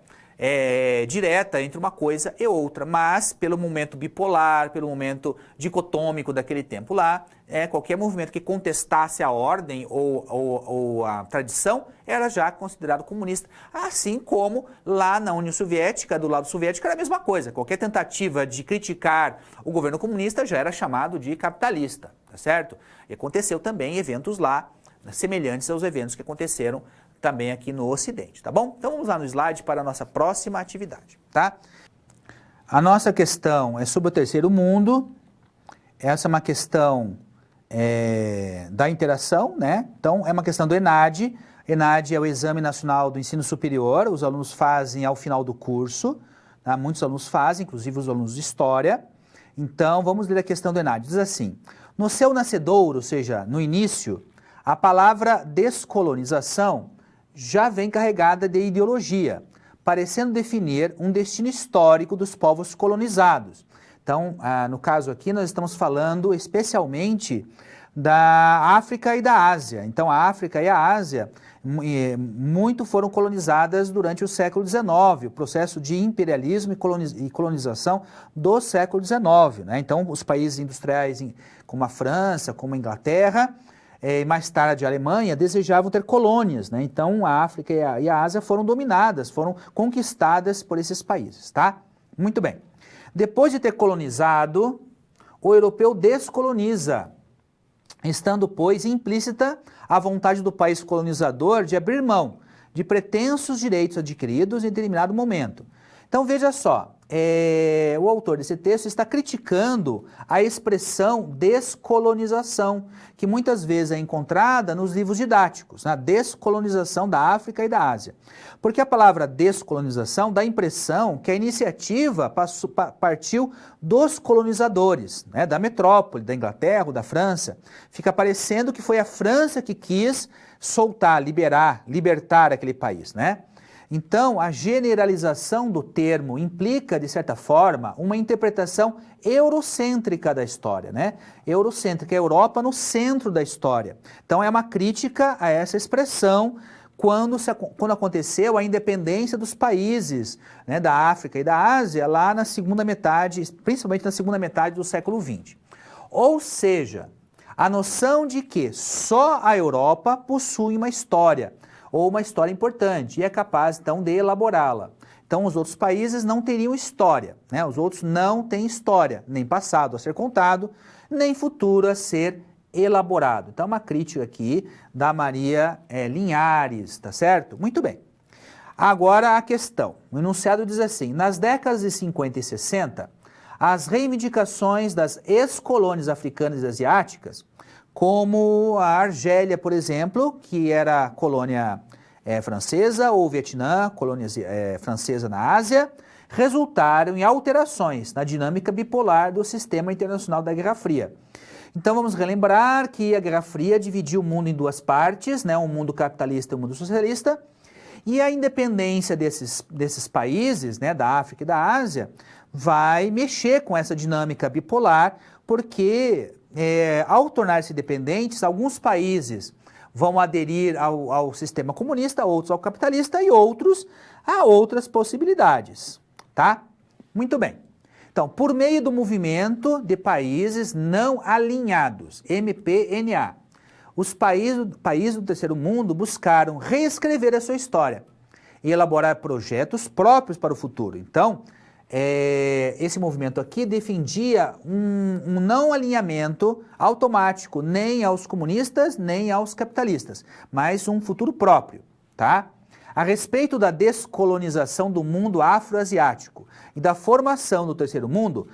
direta entre uma coisa e outra, mas pelo momento bipolar, pelo momento dicotômico daquele tempo lá, qualquer movimento que contestasse a ordem ou a tradição era já considerado comunista, assim como lá na União Soviética, do lado soviético, era a mesma coisa. Qualquer tentativa de criticar o governo comunista já era chamado de capitalista, tá certo? E aconteceu também eventos lá semelhantes aos eventos que aconteceram também aqui no Ocidente, tá bom? Então vamos lá no slide para a nossa próxima atividade, tá? A nossa questão é sobre o terceiro mundo. Essa é uma questão da interação, né? Então, é uma questão do ENAD. ENAD é o Exame Nacional do Ensino Superior, os alunos fazem ao final do curso, tá? Muitos alunos fazem, inclusive os alunos de História. Então, vamos ler a questão do ENAD. Diz assim: no seu nascedouro, ou seja, no início, a palavra descolonização já vem carregada de ideologia, parecendo definir um destino histórico dos povos colonizados. Então, no caso aqui, nós estamos falando especialmente da África e da Ásia. Então, a África e a Ásia muito foram colonizadas durante o século XIX, o processo de imperialismo e colonização do século XIX, né? Então, os países industriais como a França, como a Inglaterra, e mais tarde a Alemanha, desejavam ter colônias, né? Então, a África e a Ásia foram dominadas, foram conquistadas por esses países, tá? Muito bem. Depois de ter colonizado, o europeu descoloniza, estando, pois, implícita a vontade do país colonizador de abrir mão de pretensos direitos adquiridos em determinado momento. Então, veja só, o autor desse texto está criticando a expressão descolonização, que muitas vezes é encontrada nos livros didáticos, na descolonização da África e da Ásia. Porque a palavra descolonização dá a impressão que a iniciativa partiu dos colonizadores, né, da metrópole, da Inglaterra ou da França. Fica parecendo que foi a França que quis soltar, libertar aquele país, né? Então, a generalização do termo implica, de certa forma, uma interpretação eurocêntrica da história, né? Eurocêntrica, a Europa no centro da história. Então, é uma crítica a essa expressão quando aconteceu a independência dos países, né, da África e da Ásia, lá na segunda metade, principalmente na segunda metade do século XX. Ou seja, a noção de que só a Europa possui uma história, ou uma história importante, e é capaz, então, de elaborá-la. Então, os outros países não teriam história, né? Os outros não têm história, nem passado a ser contado, nem futuro a ser elaborado. Então, uma crítica aqui da Maria Linhares, tá certo? Muito bem. Agora a questão. O enunciado diz assim: nas décadas de 50 e 60, as reivindicações das ex-colônias africanas e asiáticas, como a Argélia, por exemplo, que era colônia francesa, ou Vietnã, colônia francesa na Ásia, resultaram em alterações na dinâmica bipolar do sistema internacional da Guerra Fria. Então vamos relembrar que a Guerra Fria dividiu o mundo em duas partes, né, um mundo capitalista e um mundo socialista, e a independência desses países, né, da África e da Ásia, vai mexer com essa dinâmica bipolar, porque ao tornar-se dependentes, alguns países vão aderir ao sistema comunista, outros ao capitalista e outros a outras possibilidades, tá? Muito bem. Então, por meio do movimento de países não alinhados, MPNA, os países do terceiro mundo buscaram reescrever a sua história e elaborar projetos próprios para o futuro. Então, esse movimento aqui defendia um não alinhamento automático nem aos comunistas nem aos capitalistas, mas um futuro próprio, tá? A respeito da descolonização do mundo afroasiático e da formação do terceiro mundo,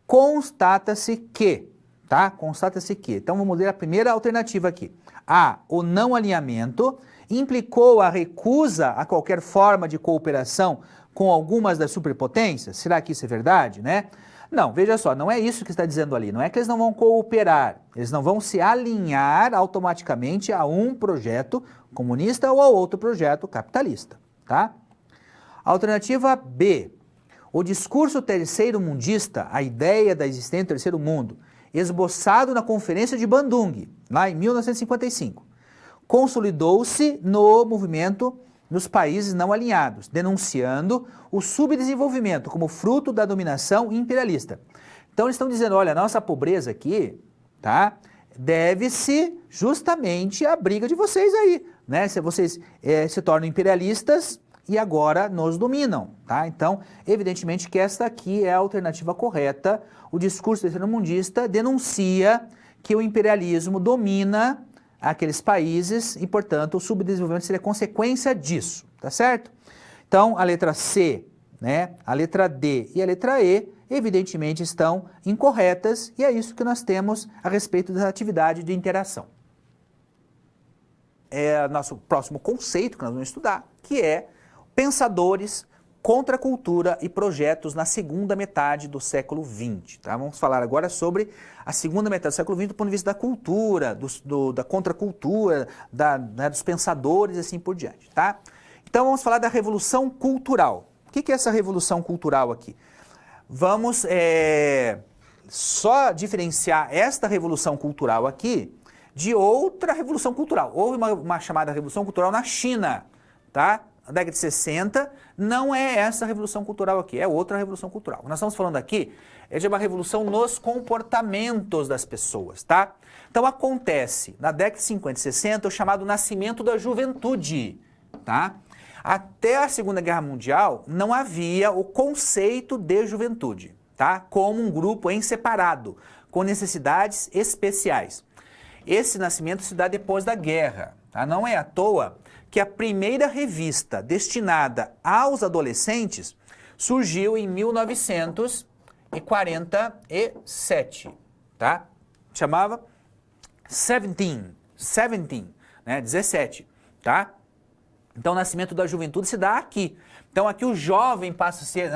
constata-se que, tá? Constata-se que. Então vamos ler a primeira alternativa aqui. A, o não alinhamento implicou a recusa a qualquer forma de cooperação com algumas das superpotências? Será que isso é verdade, né? Não, veja só, não é isso que está dizendo ali. Não é que eles não vão cooperar, eles não vão se alinhar automaticamente a um projeto comunista ou a outro projeto capitalista, tá? Alternativa B. O discurso terceiro-mundista, a ideia da existência do terceiro mundo, esboçado na Conferência de Bandung, lá em 1955, consolidou-se no movimento nos países não alinhados, denunciando o subdesenvolvimento como fruto da dominação imperialista. Então eles estão dizendo, olha, a nossa pobreza aqui, tá, deve-se justamente à briga de vocês aí, né? Se vocês se tornam imperialistas e agora nos dominam, tá? Então, evidentemente que esta aqui é a alternativa correta. O discurso terceiro-mundista denuncia que o imperialismo domina aqueles países e, portanto, o subdesenvolvimento seria consequência disso, tá certo? Então, a letra C, né, a letra D e a letra E evidentemente estão incorretas, e é isso que nós temos a respeito da atividade de interação. É o nosso próximo conceito que nós vamos estudar, que é pensadores, contracultura e projetos na segunda metade do século XX. Tá? Vamos falar agora sobre a segunda metade do século XX do ponto de vista da cultura, da contracultura, dos pensadores e assim por diante. Tá? Então vamos falar da Revolução Cultural. O que é essa Revolução Cultural aqui? Vamos só diferenciar esta Revolução Cultural aqui de outra Revolução Cultural. Houve uma chamada Revolução Cultural na China, tá? Na década de 60, não é essa revolução cultural aqui, é outra revolução cultural. O que nós estamos falando aqui é de uma revolução nos comportamentos das pessoas, tá? Então acontece, na década de 50 e 60, o chamado nascimento da juventude, tá? Até a Segunda Guerra Mundial, não havia o conceito de juventude, tá? Como um grupo em separado, com necessidades especiais. Esse nascimento se dá depois da guerra, tá? Não é à toa que a primeira revista destinada aos adolescentes surgiu em 1947, tá? Chamava Seventeen, né? 17, tá? Então o nascimento da juventude se dá aqui. Então aqui o jovem passa a ser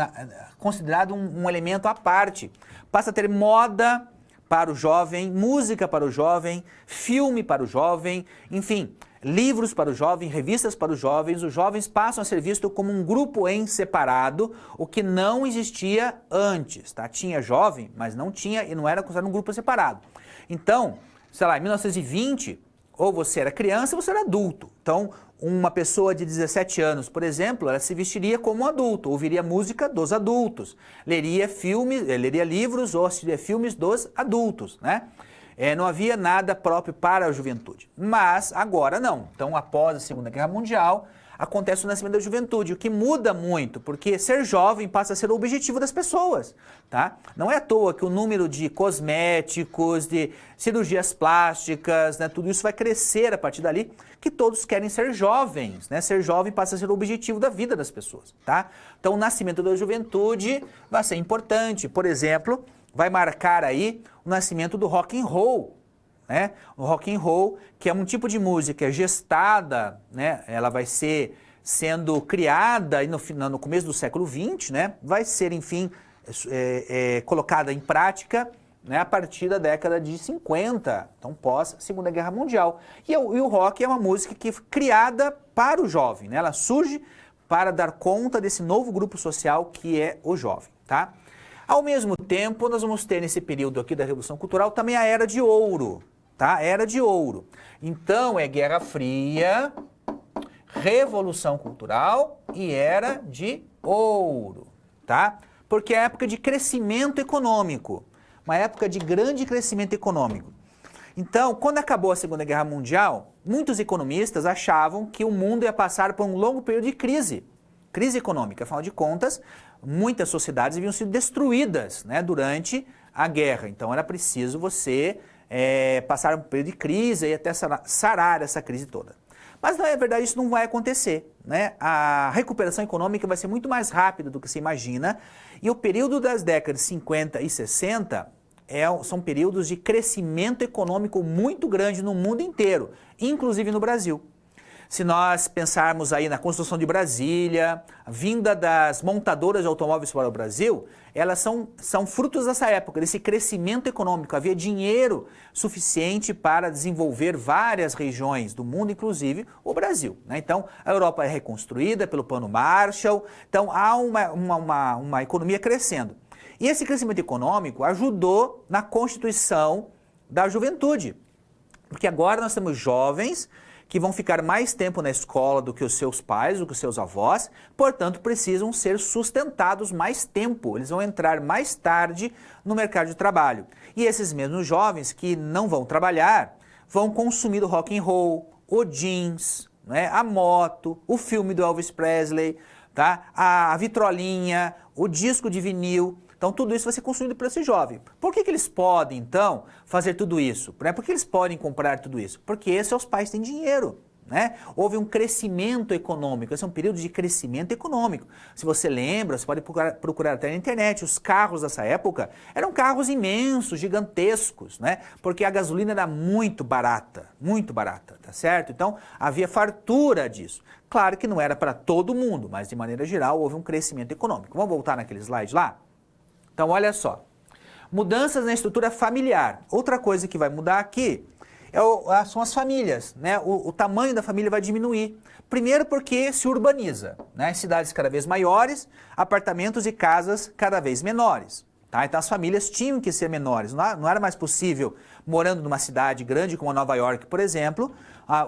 considerado um elemento à parte, passa a ter moda para o jovem, música para o jovem, filme para o jovem, enfim, livros para o jovem, revistas para os jovens passam a ser vistos como um grupo em separado, o que não existia antes, tá? Tinha jovem, mas não tinha e não era considerado um grupo separado. Então, sei lá, em 1920, ou você era criança ou você era adulto. Então, uma pessoa de 17 anos, por exemplo, ela se vestiria como um adulto, ouviria música dos adultos, leria livros ou assistiria filmes dos adultos, né? Não havia nada próprio para a juventude. Mas agora não. Então, após a Segunda Guerra Mundial, acontece o nascimento da juventude, o que muda muito, porque ser jovem passa a ser o objetivo das pessoas, tá? Não é à toa que o número de cosméticos, de cirurgias plásticas, né, tudo isso vai crescer a partir dali, que todos querem ser jovens, né? Ser jovem passa a ser o objetivo da vida das pessoas, tá? Então, o nascimento da juventude vai ser importante. Por exemplo, vai marcar aí o nascimento do rock and roll, né? O rock and roll, que é um tipo de música gestada, né? Ela vai ser sendo criada aí no começo do século XX, né? Vai ser, enfim, colocada em prática, né? A partir da década de 50, então pós Segunda Guerra Mundial. E o rock é uma música que é criada para o jovem, né? Ela surge para dar conta desse novo grupo social que é o jovem, tá? Ao mesmo tempo, nós vamos ter nesse período aqui da Revolução Cultural também a Era de Ouro, tá? Era de Ouro. Então, é Guerra Fria, Revolução Cultural e Era de Ouro, tá? Porque é a época de crescimento econômico, uma época de grande crescimento econômico. Então, quando acabou a Segunda Guerra Mundial, muitos economistas achavam que o mundo ia passar por um longo período de crise econômica. Afinal de contas, muitas sociedades haviam sido destruídas, né, durante a guerra. Então, era preciso você passar um período de crise e até sarar essa crise toda. Mas, na verdade, isso não vai acontecer, né? A recuperação econômica vai ser muito mais rápida do que se imagina, e o período das décadas 50 e 60 são períodos de crescimento econômico muito grande no mundo inteiro, inclusive no Brasil. Se nós pensarmos aí na construção de Brasília, a vinda das montadoras de automóveis para o Brasil, elas são frutos dessa época, desse crescimento econômico. Havia dinheiro suficiente para desenvolver várias regiões do mundo, inclusive o Brasil, né? Então, a Europa é reconstruída pelo Plano Marshall, então há uma economia crescendo. E esse crescimento econômico ajudou na constituição da juventude, porque agora nós temos jovens que vão ficar mais tempo na escola do que os seus pais, do que os seus avós, portanto precisam ser sustentados mais tempo, eles vão entrar mais tarde no mercado de trabalho. E esses mesmos jovens que não vão trabalhar, vão consumir o rock and roll, o jeans, né, a moto, o filme do Elvis Presley, tá? A vitrolinha, o disco de vinil. Então, tudo isso vai ser consumido por esse jovem. Por que eles podem, então, fazer tudo isso? Por que eles podem comprar tudo isso? Porque seus pais têm dinheiro, né? Houve um crescimento econômico, esse é um período de crescimento econômico. Se você lembra, você pode procurar até na internet, os carros dessa época eram carros imensos, gigantescos, né? Porque a gasolina era muito barata, tá certo? Então havia fartura disso. Claro que não era para todo mundo, mas de maneira geral houve um crescimento econômico. Vamos voltar naquele slide lá? Então olha só, mudanças na estrutura familiar. Outra coisa que vai mudar aqui são as famílias, né? O tamanho da família vai diminuir. Primeiro porque se urbaniza, né? Cidades cada vez maiores, apartamentos e casas cada vez menores. Tá? Então as famílias tinham que ser menores. Não era mais possível, morando numa cidade grande como Nova York, por exemplo,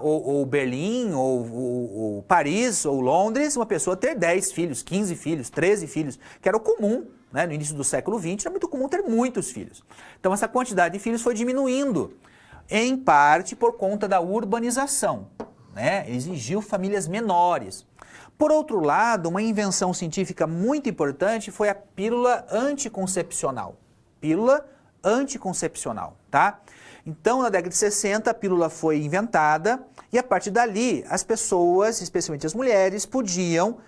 ou Berlim, ou Paris, ou Londres, uma pessoa ter 10 filhos, 15 filhos, 13 filhos, que era o comum, né? No início do século XX era muito comum ter muitos filhos. Então essa quantidade de filhos foi diminuindo, em parte por conta da urbanização, né? Exigiu famílias menores. Por outro lado, uma invenção científica muito importante foi a pílula anticoncepcional. Pílula anticoncepcional, tá? Então, na década de 60, a pílula foi inventada e a partir dali, as pessoas, especialmente as mulheres, podiam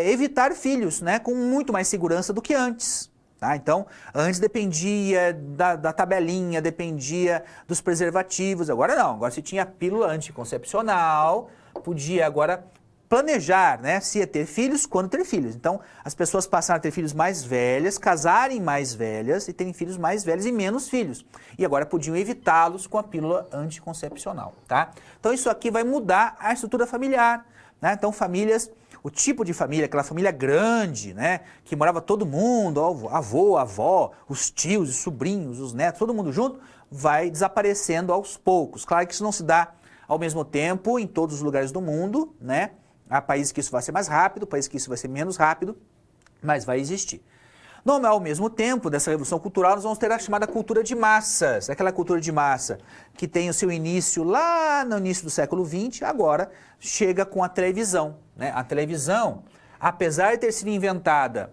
evitar filhos, né? Com muito mais segurança do que antes. Tá? Então, antes dependia da tabelinha, dependia dos preservativos, agora não, agora se tinha a pílula anticoncepcional, podia agora planejar, né, se ia ter filhos, quando ter filhos. Então, as pessoas passaram a ter filhos mais velhas, casarem mais velhas e terem filhos mais velhos e menos filhos. E agora podiam evitá-los com a pílula anticoncepcional, tá? Então, isso aqui vai mudar a estrutura familiar, né? Então, famílias... O tipo de família, aquela família grande, né, que morava todo mundo, avô, avó, os tios, os sobrinhos, os netos, todo mundo junto, vai desaparecendo aos poucos. Claro que isso não se dá ao mesmo tempo em todos os lugares do mundo, né? Há países que isso vai ser mais rápido, países que isso vai ser menos rápido, mas vai existir. Ao mesmo tempo dessa revolução cultural, nós vamos ter a chamada cultura de massas, aquela cultura de massa que tem o seu início lá no início do século XX, agora chega com a televisão, né? A televisão, apesar de ter sido inventada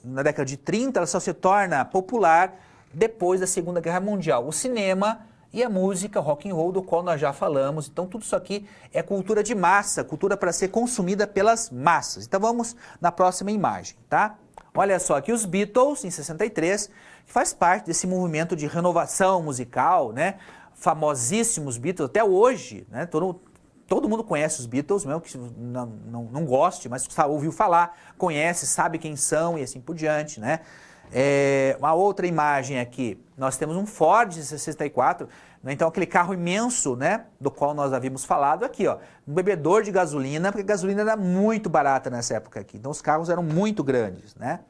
na década de 30, ela só se torna popular depois da Segunda Guerra Mundial. O cinema e a música, rock and roll, do qual nós já falamos. Então tudo isso aqui é cultura de massa, cultura para ser consumida pelas massas. Então vamos na próxima imagem, tá? Olha só aqui os Beatles, em 63, que faz parte desse movimento de renovação musical, né? Famosíssimos Beatles, até hoje, né? Todo mundo conhece os Beatles, mesmo que não goste, mas ouviu falar, conhece, sabe quem são e assim por diante, né? Uma outra imagem aqui, nós temos um Ford de 64, né? Então aquele carro imenso, né, do qual nós havíamos falado aqui, ó, um bebedor de gasolina, porque a gasolina era muito barata nessa época aqui, então os carros eram muito grandes, né?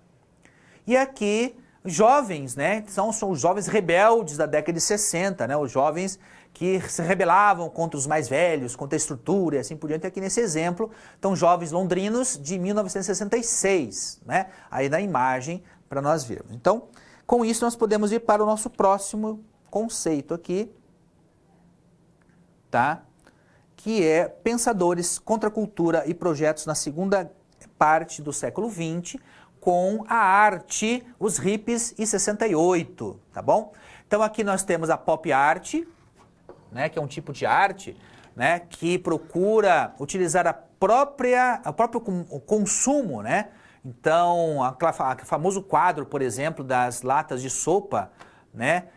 E aqui, jovens, né, são os jovens rebeldes da década de 60, né, os jovens que se rebelavam contra os mais velhos, contra a estrutura e assim por diante. Aqui nesse exemplo, estão jovens londrinos de 1966, né, aí na imagem, para nós vermos. Então, com isso nós podemos ir para o nosso próximo conceito aqui, tá? Que é pensadores, contracultura e projetos na segunda parte do século XX, com a arte, os hippies e 68, tá bom? Então aqui nós temos a pop art, né, que é um tipo de arte, né, que procura utilizar o próprio consumo, né? Então, aquele famoso quadro, por exemplo, das latas de sopa, né,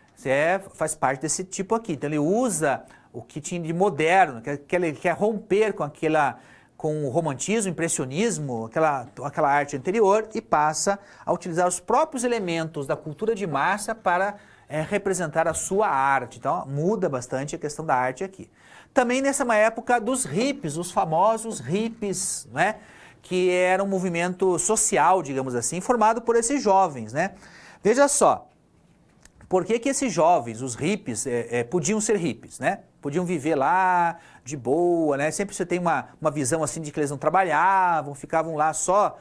faz parte desse tipo aqui. Então, ele usa o que tinha de moderno, que ele quer romper com o romantismo, o impressionismo, aquela arte anterior e passa a utilizar os próprios elementos da cultura de massa para representar a sua arte. Então, muda bastante a questão da arte aqui. Também nessa época dos hippies, os famosos hippies, né? Que era um movimento social, digamos assim, formado por esses jovens, né? Veja só, por que esses jovens, os hippies, podiam ser hippies, né? Podiam viver lá de boa, né? Sempre você tem uma visão assim de que eles não trabalhavam, ficavam lá só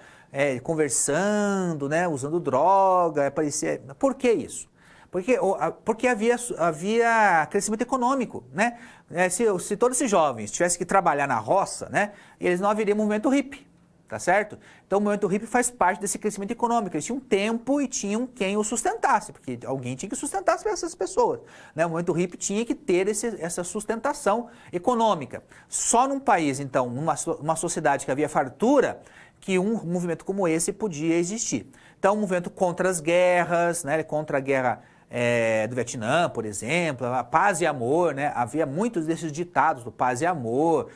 conversando, né? Usando droga, parecia... Por que isso? Porque havia crescimento econômico, né? Se todos esses jovens tivessem que trabalhar na roça, né? Eles não haveriam movimento hippie. tá certo? Então o movimento hippie faz parte desse crescimento econômico. Eles tinham tempo e tinham quem o sustentasse, porque alguém tinha que sustentar essas pessoas, né? O movimento hippie tinha que ter essa sustentação econômica. Só num país, então, numa sociedade que havia fartura, que um movimento como esse podia existir. Então, um movimento contra as guerras, né? Contra a guerra do Vietnã, por exemplo, a paz e amor, né? Havia muitos desses ditados do paz e amor,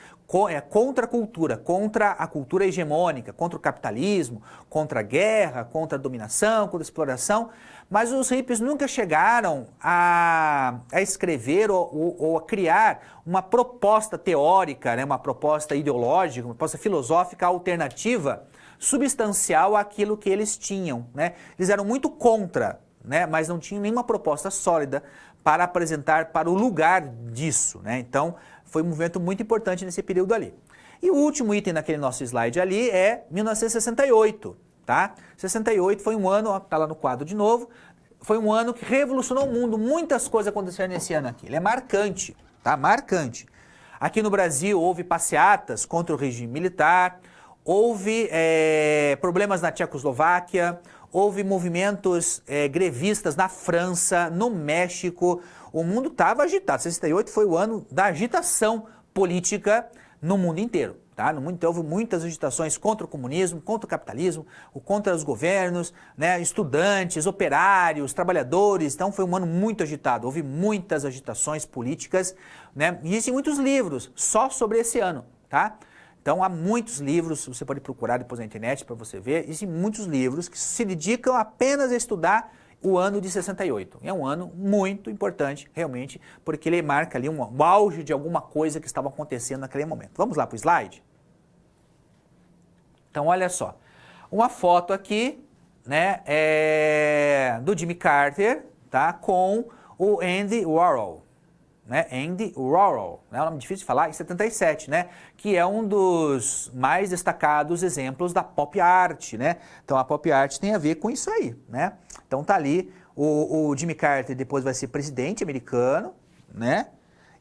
contra a cultura, contra a cultura hegemônica, contra o capitalismo, contra a guerra, contra a dominação, contra a exploração, mas os hippies nunca chegaram a escrever ou a criar uma proposta teórica, né? Uma proposta ideológica, uma proposta filosófica alternativa, substancial àquilo que eles tinham, né? Eles eram muito contra, né, mas não tinham nenhuma proposta sólida para apresentar para o lugar disso, né? Então, foi um movimento muito importante nesse período ali. E o último item naquele nosso slide ali é 1968, tá? 68 foi um ano, ó, tá lá no quadro de novo, foi um ano que revolucionou o mundo, muitas coisas aconteceram nesse ano aqui, ele é marcante, tá? Marcante. Aqui no Brasil houve passeatas contra o regime militar, houve problemas na Tchecoslováquia, houve movimentos grevistas na França, no México, o mundo estava agitado. 68 foi o ano da agitação política no mundo inteiro. Tá? No mundo inteiro houve muitas agitações contra o comunismo, contra o capitalismo, contra os governos, né? Estudantes, operários, trabalhadores. Então foi um ano muito agitado, houve muitas agitações políticas, né? E existem muitos livros só sobre esse ano, tá? Então há muitos livros, você pode procurar depois na internet para você ver, existem muitos livros que se dedicam apenas a estudar o ano de 68. É um ano muito importante, realmente, porque ele marca ali um auge de alguma coisa que estava acontecendo naquele momento. Vamos lá para o slide? Então olha só, uma foto aqui, né, do Jimmy Carter, tá, com o Andy Warhol. Né, Andy Warhol, né, é um nome difícil de falar, em 77, né, que é um dos mais destacados exemplos da pop art, né, então a pop art tem a ver com isso aí, né, então tá ali, o Jimmy Carter depois vai ser presidente americano, né,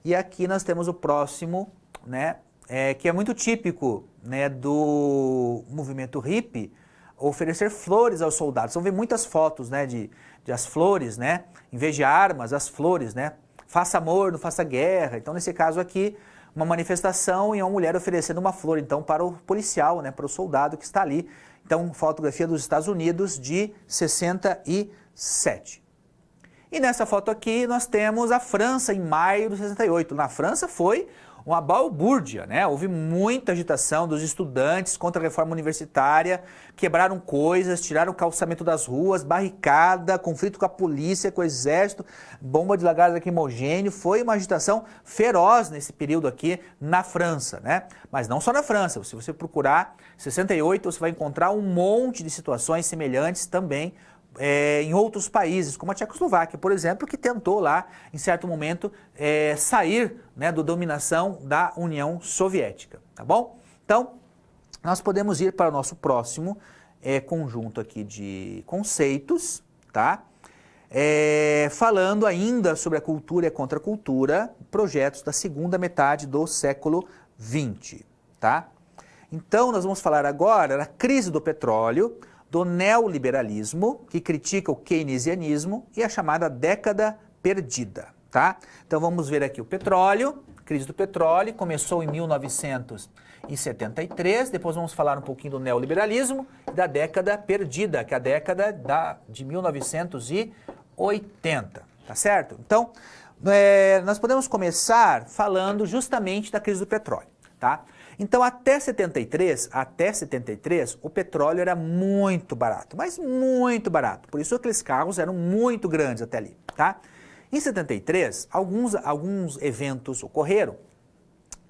e aqui nós temos o próximo, né, que é muito típico, né, do movimento hippie, oferecer flores aos soldados, vão ver muitas fotos, né, de as flores, né, em vez de armas, as flores, né, faça amor, não faça guerra. Então, nesse caso aqui, uma manifestação e uma mulher oferecendo uma flor, então, para o policial, né, para o soldado que está ali. Então, fotografia dos Estados Unidos de 67. E nessa foto aqui nós temos a França em maio de 68. Na França foi uma balbúrdia, né? Houve muita agitação dos estudantes contra a reforma universitária, quebraram coisas, tiraram o calçamento das ruas, barricada, conflito com a polícia, com o exército, bomba de gás lacrimogêneo, foi uma agitação feroz nesse período aqui na França, né? Mas não só na França, se você procurar 68, você vai encontrar um monte de situações semelhantes também em outros países, como a Tchecoslováquia, por exemplo, que tentou lá, em certo momento, sair, né, da dominação da União Soviética, tá bom? Então, nós podemos ir para o nosso próximo conjunto aqui de conceitos, tá? Falando ainda sobre a cultura e a contracultura, projetos da segunda metade do século XX, tá? Então, nós vamos falar agora da crise do petróleo, do neoliberalismo, que critica o keynesianismo, e a chamada década perdida, tá? Então vamos ver aqui o petróleo, crise do petróleo, começou em 1973, depois vamos falar um pouquinho do neoliberalismo e da década perdida, que é a década de 1980, tá certo? Então, nós podemos começar falando justamente da crise do petróleo, tá? Então, até 73, o petróleo era muito barato, mas muito barato. Por isso aqueles carros eram muito grandes até ali, tá? Em 73, alguns eventos ocorreram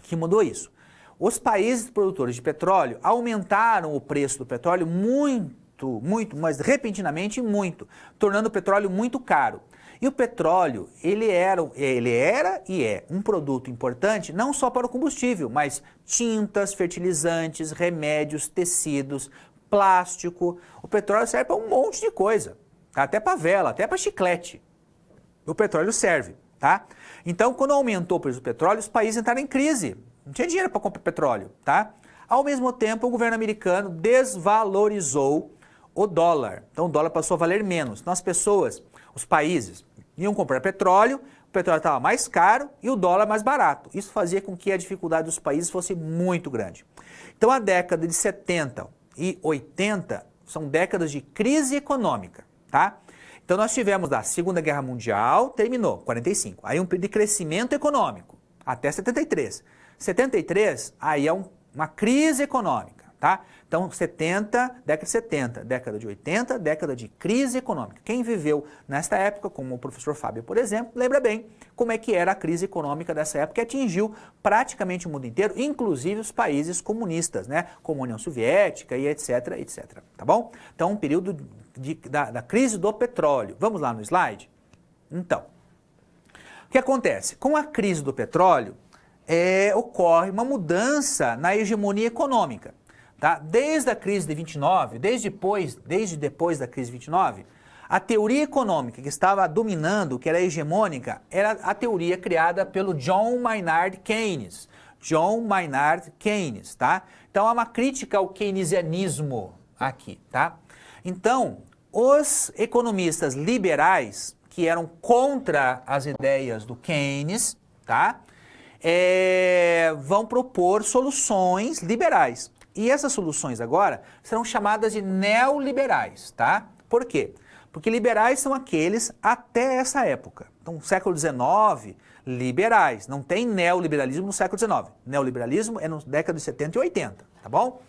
que mudou isso. Os países produtores de petróleo aumentaram o preço do petróleo muito, mas repentinamente muito, tornando o petróleo muito caro. E o petróleo, ele era e é um produto importante não só para o combustível, mas tintas, fertilizantes, remédios, tecidos, plástico. O petróleo serve para um monte de coisa, até para vela, até para chiclete. O petróleo serve, tá? Então, quando aumentou o preço do petróleo, os países entraram em crise. Não tinha dinheiro para comprar petróleo, tá? Ao mesmo tempo, o governo americano desvalorizou o dólar. Então, o dólar passou a valer menos. Então, as pessoas, os países, iam comprar petróleo, o petróleo estava mais caro e o dólar mais barato. Isso fazia com que a dificuldade dos países fosse muito grande. Então, a década de 70 e 80 são décadas de crise econômica, tá? Então, nós tivemos da Segunda Guerra Mundial, terminou, 45. Aí um período de crescimento econômico, até 73. 73, aí é uma crise econômica, tá? Então, década de 70, década de 80, década de crise econômica. Quem viveu nesta época, como o professor Fábio, por exemplo, lembra bem como é que era a crise econômica dessa época, que atingiu praticamente o mundo inteiro, inclusive os países comunistas, né? Como a União Soviética e etc, etc, tá bom? Então, um período da crise do petróleo. Vamos lá no slide? Então, o que acontece? Com a crise do petróleo, ocorre uma mudança na hegemonia econômica. Tá? Desde a crise de 29, desde depois da crise de 29, a teoria econômica que estava dominando, que era hegemônica, era a teoria criada pelo John Maynard Keynes. John Maynard Keynes, tá? Então, há uma crítica ao keynesianismo aqui, tá? Então, os economistas liberais, que eram contra as ideias do Keynes, tá? Vão propor soluções liberais. E essas soluções agora serão chamadas de neoliberais, tá? Por quê? Porque liberais são aqueles até essa época. Então, século XIX, liberais. Não tem neoliberalismo no século XIX. Neoliberalismo é na década de 70 e 80, tá bom?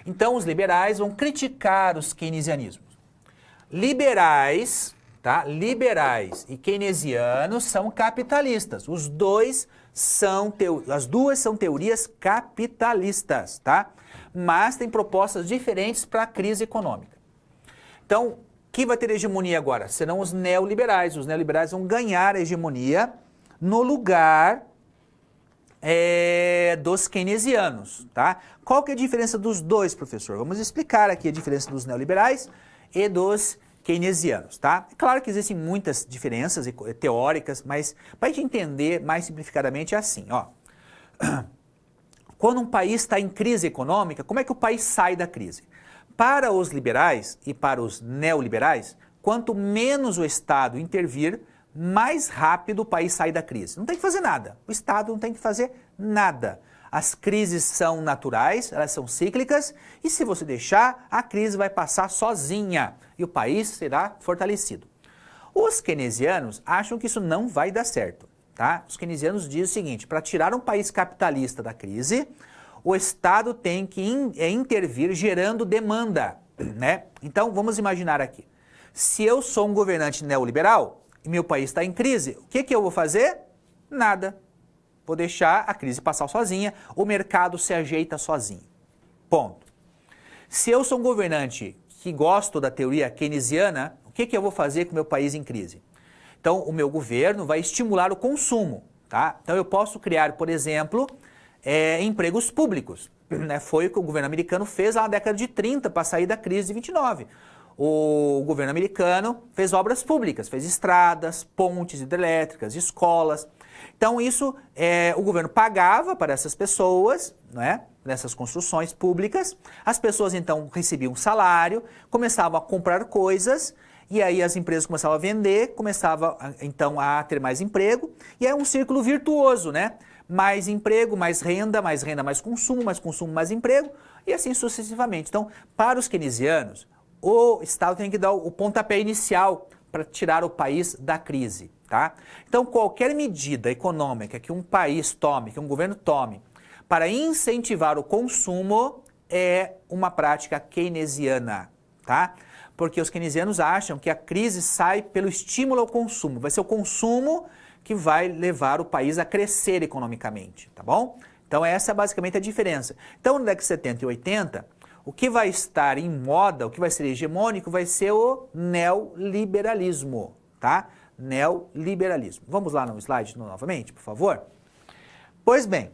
Então, os liberais vão criticar os keynesianismos. Liberais, tá? Liberais e keynesianos são capitalistas. As duas são teorias capitalistas, tá? Mas tem propostas diferentes para a crise econômica. Então, quem vai ter hegemonia agora? Serão os neoliberais. Os neoliberais vão ganhar a hegemonia no lugar dos keynesianos, tá? Qual que é a diferença dos dois, professor? Vamos explicar aqui a diferença dos neoliberais e dos keynesianos, tá? É claro que existem muitas diferenças teóricas, mas para a gente entender mais simplificadamente é assim, ó. Quando um país está em crise econômica, como é que o país sai da crise? Para os liberais e para os neoliberais, quanto menos o Estado intervir, mais rápido o país sai da crise. Não tem que fazer nada. O Estado não tem que fazer nada. As crises são naturais, elas são cíclicas, e se você deixar, a crise vai passar sozinha e o país será fortalecido. Os keynesianos acham que isso não vai dar certo. Tá? Os keynesianos dizem o seguinte: para tirar um país capitalista da crise, o Estado tem que intervir gerando demanda, né? Então, vamos imaginar aqui. Se eu sou um governante neoliberal e meu país está em crise, o que eu vou fazer? Nada. Vou deixar a crise passar sozinha, o mercado se ajeita sozinho. Ponto. Se eu sou um governante que gosto da teoria keynesiana, o que eu vou fazer com o meu país em crise? Então, o meu governo vai estimular o consumo, tá? Então, eu posso criar, por exemplo, empregos públicos, né? Foi o que o governo americano fez lá na década de 30 para sair da crise de 29. O governo americano fez obras públicas, fez estradas, pontes hidrelétricas, escolas. Então, isso o governo pagava para essas pessoas, né? Nessas construções públicas. As pessoas, então, recebiam um salário, começavam a comprar coisas. E aí as empresas começavam a vender, começava então a ter mais emprego, e é um círculo virtuoso, né? Mais emprego, mais renda, mais consumo, mais emprego, e assim sucessivamente. Então, para os keynesianos, o Estado tem que dar o pontapé inicial para tirar o país da crise, tá? Então, qualquer medida econômica que um país tome, que um governo tome, para incentivar o consumo, é uma prática keynesiana, tá? Porque os keynesianos acham que a crise sai pelo estímulo ao consumo. Vai ser o consumo que vai levar o país a crescer economicamente, tá bom? Então essa é basicamente a diferença. Então na década de 70 e 80, o que vai estar em moda, o que vai ser hegemônico, vai ser o neoliberalismo, tá? Neoliberalismo. Vamos lá no slide novamente, por favor? Pois bem,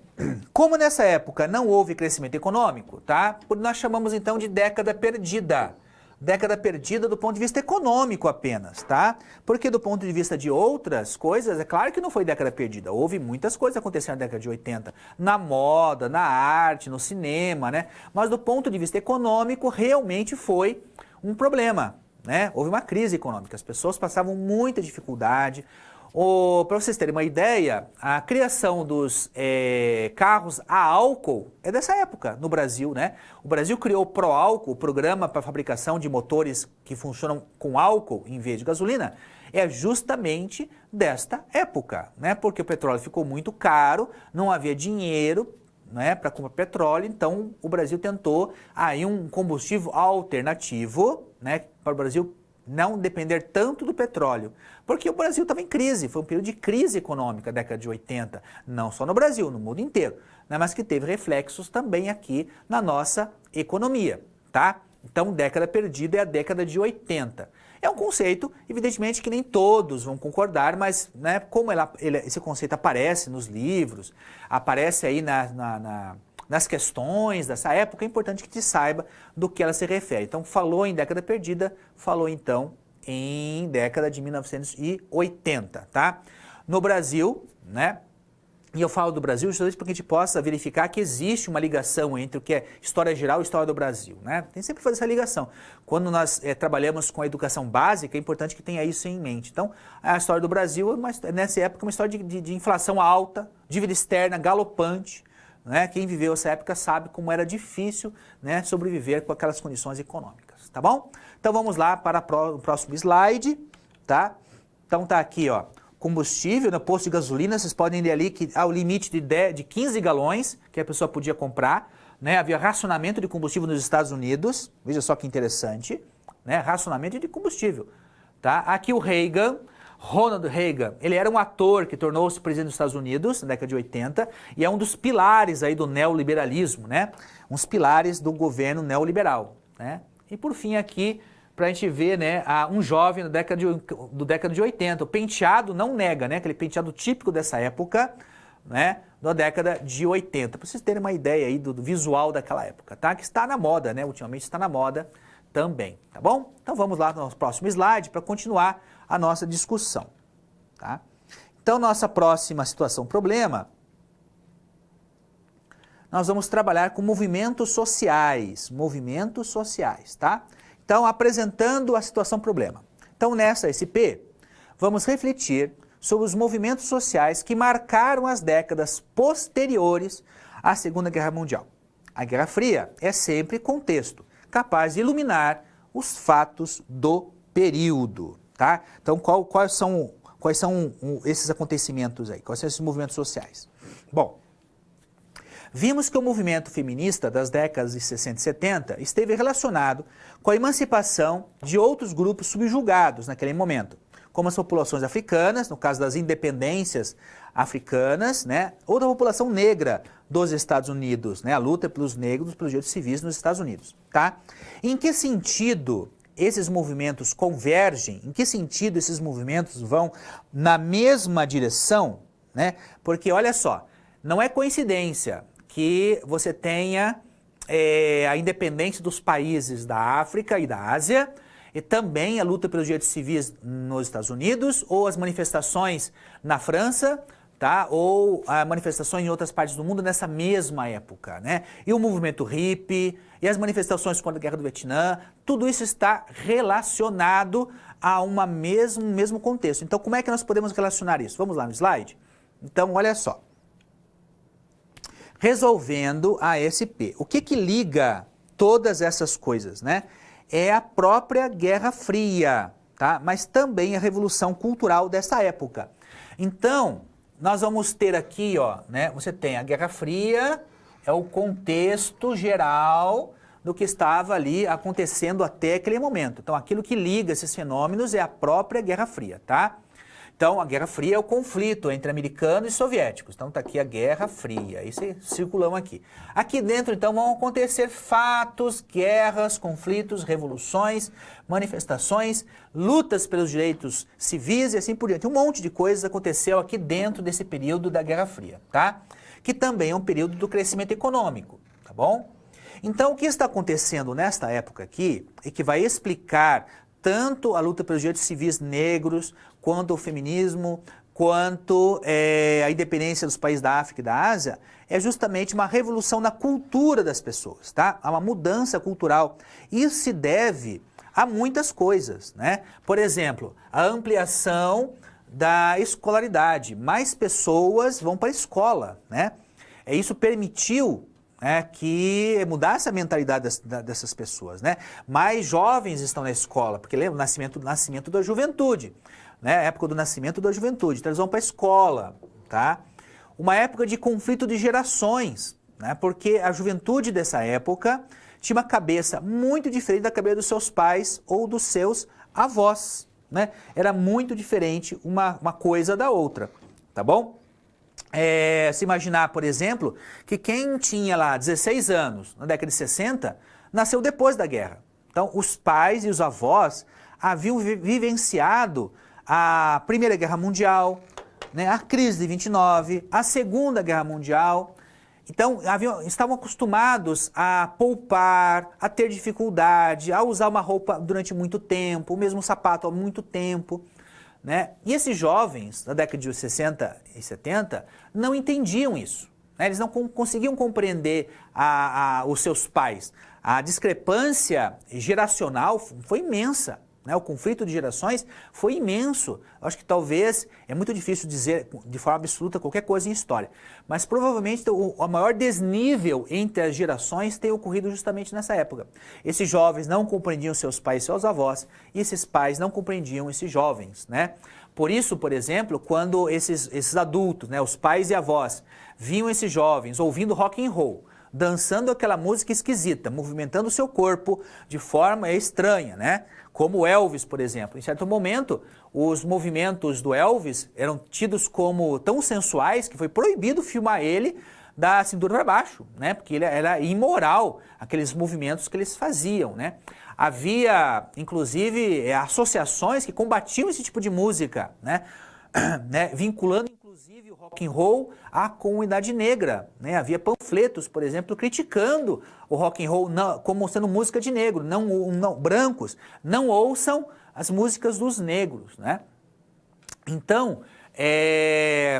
como nessa época não houve crescimento econômico, tá? Nós chamamos então de década perdida. década perdida do ponto de vista econômico apenas, tá? Porque do ponto de vista de outras coisas, é claro que não foi década perdida. Houve muitas coisas acontecendo na década de 80, na moda, na arte, no cinema, né? Mas do ponto de vista econômico, realmente foi um problema, né? Houve uma crise econômica, as pessoas passavam muita dificuldade. Para vocês terem uma ideia, a criação dos carros a álcool é dessa época no Brasil, né? O Brasil criou o Proálcool, o programa para fabricação de motores que funcionam com álcool em vez de gasolina, é justamente desta época, né? Porque o petróleo ficou muito caro, não havia dinheiro, né, para comprar petróleo, então o Brasil tentou aí um combustível alternativo, né, para o Brasil não depender tanto do petróleo, porque o Brasil estava em crise, foi um período de crise econômica, década de 80, não só no Brasil, no mundo inteiro, né, mas que teve reflexos também aqui na nossa economia, tá? Então, década perdida é a década de 80. É um conceito, evidentemente, que nem todos vão concordar, mas né, como esse conceito aparece nos livros, aparece aí nas questões dessa época, é importante que te saiba do que ela se refere. Então, falou em década perdida, falou então em década de 1980, tá? No Brasil, né? E eu falo do Brasil justamente para que a gente possa verificar que existe uma ligação entre o que é história geral e história do Brasil, né? Tem sempre que fazer essa ligação. Quando nós trabalhamos com a educação básica, é importante que tenha isso em mente. Então, a história do Brasil, nessa época, é uma história de inflação alta, dívida externa galopante, né? Quem viveu essa época sabe como era difícil, né, sobreviver com aquelas condições econômicas, tá bom? Então, vamos lá para o próximo slide, tá? Então, tá aqui, ó. Combustível, no posto de gasolina, vocês podem ler ali que há o limite de 15 galões que a pessoa podia comprar, né? Havia racionamento de combustível nos Estados Unidos, veja só que interessante, né? Racionamento de combustível, tá? Aqui o Reagan, Ronald Reagan, ele era um ator que tornou-se presidente dos Estados Unidos na década de 80 e é um dos pilares aí do neoliberalismo, né? Uns pilares do governo neoliberal, né? E por fim aqui, para a gente ver, né, um jovem do década de 80. O penteado não nega, né, aquele penteado típico dessa época, né, da década de 80. Para vocês terem uma ideia aí do visual daquela época, tá? Que está na moda, né, ultimamente está na moda também, tá bom? Então vamos lá no próximo slide para continuar a nossa discussão, tá? Então nossa próxima situação problema, nós vamos trabalhar com movimentos sociais, tá? Então, apresentando a situação problema. Então, nessa SP, vamos refletir sobre os movimentos sociais que marcaram as décadas posteriores à Segunda Guerra Mundial. A Guerra Fria é sempre contexto, capaz de iluminar os fatos do período, tá? Então, quais são esses acontecimentos aí? Quais são esses movimentos sociais? Bom, vimos que o movimento feminista das décadas de 60 e 70 esteve relacionado com a emancipação de outros grupos subjugados naquele momento, como as populações africanas, no caso das independências africanas, né, ou da população negra dos Estados Unidos, né, a luta pelos negros, pelos direitos civis nos Estados Unidos, tá? Em que sentido esses movimentos convergem? Em que sentido esses movimentos vão na mesma direção, né? Porque olha só, não é coincidência que você tenha a independência dos países da África e da Ásia, e também a luta pelos direitos civis nos Estados Unidos, ou as manifestações na França, tá? Ou manifestações em outras partes do mundo nessa mesma época, né? E o movimento hippie, e as manifestações contra a Guerra do Vietnã, tudo isso está relacionado a mesmo contexto. Então, como é que nós podemos relacionar isso? Vamos lá no slide? Então, olha só. Resolvendo a SP. O que liga todas essas coisas, né? É a própria Guerra Fria, tá? Mas também a Revolução Cultural dessa época. Então, nós vamos ter aqui, ó, né? Você tem a Guerra Fria, é o contexto geral do que estava ali acontecendo até aquele momento. Então, aquilo que liga esses fenômenos é a própria Guerra Fria, tá? Então, a Guerra Fria é o conflito entre americanos e soviéticos. Então, está aqui a Guerra Fria. Esse circulão aqui. Aqui dentro, então, vão acontecer fatos, guerras, conflitos, revoluções, manifestações, lutas pelos direitos civis e assim por diante. Um monte de coisas aconteceu aqui dentro desse período da Guerra Fria, tá? Que também é um período do crescimento econômico, tá bom? Então, o que está acontecendo nesta época aqui, e que vai explicar tanto a luta pelos direitos civis negros, quanto o feminismo, quanto a independência dos países da África e da Ásia, é justamente uma revolução na cultura das pessoas, tá? Há uma mudança cultural. Isso se deve a muitas coisas, né? Por exemplo, a ampliação da escolaridade. Mais pessoas vão para a escola, né? Isso permitiu que mudasse a mentalidade dessas pessoas, né? Mais jovens estão na escola, porque lembra o nascimento da juventude, né? A época do nascimento da juventude, então eles vão para a escola, tá? Uma época de conflito de gerações, né? Porque a juventude dessa época tinha uma cabeça muito diferente da cabeça dos seus pais ou dos seus avós, né? Era muito diferente uma coisa da outra, tá bom? Se imaginar, por exemplo, que quem tinha lá 16 anos, na década de 60, nasceu depois da guerra. Então, os pais e os avós haviam vivenciado a Primeira Guerra Mundial, né, a crise de 29, a Segunda Guerra Mundial. Então, estavam acostumados a poupar, a ter dificuldade, a usar uma roupa durante muito tempo, o mesmo sapato há muito tempo, né? E esses jovens, da década de 60 e 70, não entendiam isso, né? Eles não conseguiam compreender os seus pais. A discrepância geracional foi imensa, né? O conflito de gerações foi imenso. Eu acho que talvez, é muito difícil dizer de forma absoluta qualquer coisa em história, mas provavelmente o maior desnível entre as gerações tem ocorrido justamente nessa época. Esses jovens não compreendiam seus pais e seus avós, e esses pais não compreendiam esses jovens, né? Por isso, por exemplo, quando esses adultos, né, os pais e avós, viam esses jovens ouvindo rock and roll, dançando aquela música esquisita, movimentando o seu corpo de forma estranha, né? Como Elvis, por exemplo. Em certo momento, os movimentos do Elvis eram tidos como tão sensuais que foi proibido filmar ele da cintura para baixo, né? Porque ele era imoral, aqueles movimentos que eles faziam, né? Havia, inclusive, associações que combatiam esse tipo de música, né? Vinculando, inclusive, o rock and roll à comunidade negra, né? Havia panfletos, por exemplo, criticando o rock and roll como sendo música de negro, não brancos, não ouçam as músicas dos negros, né? Então,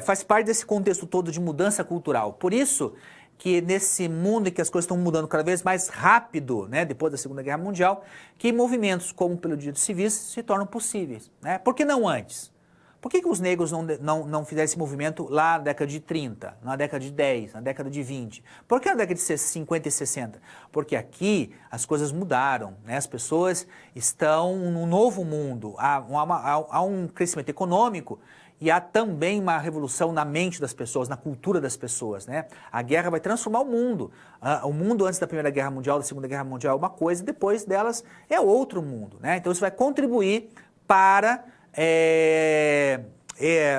faz parte desse contexto todo de mudança cultural. Por isso que nesse mundo em que as coisas estão mudando cada vez mais rápido, né, depois da Segunda Guerra Mundial, que movimentos como pelo direito civis se tornam possíveis, né? Por que não antes? Por que os negros não fizeram esse movimento lá na década de 30, na década de 10, na década de 20? Por que na década de 50 e 60? Porque aqui as coisas mudaram, né? As pessoas estão num novo mundo, há um crescimento econômico e há também uma revolução na mente das pessoas, na cultura das pessoas, né? A guerra vai transformar o mundo. O mundo antes da Primeira Guerra Mundial, da Segunda Guerra Mundial é uma coisa, depois delas é outro mundo, né? Então isso vai contribuir para...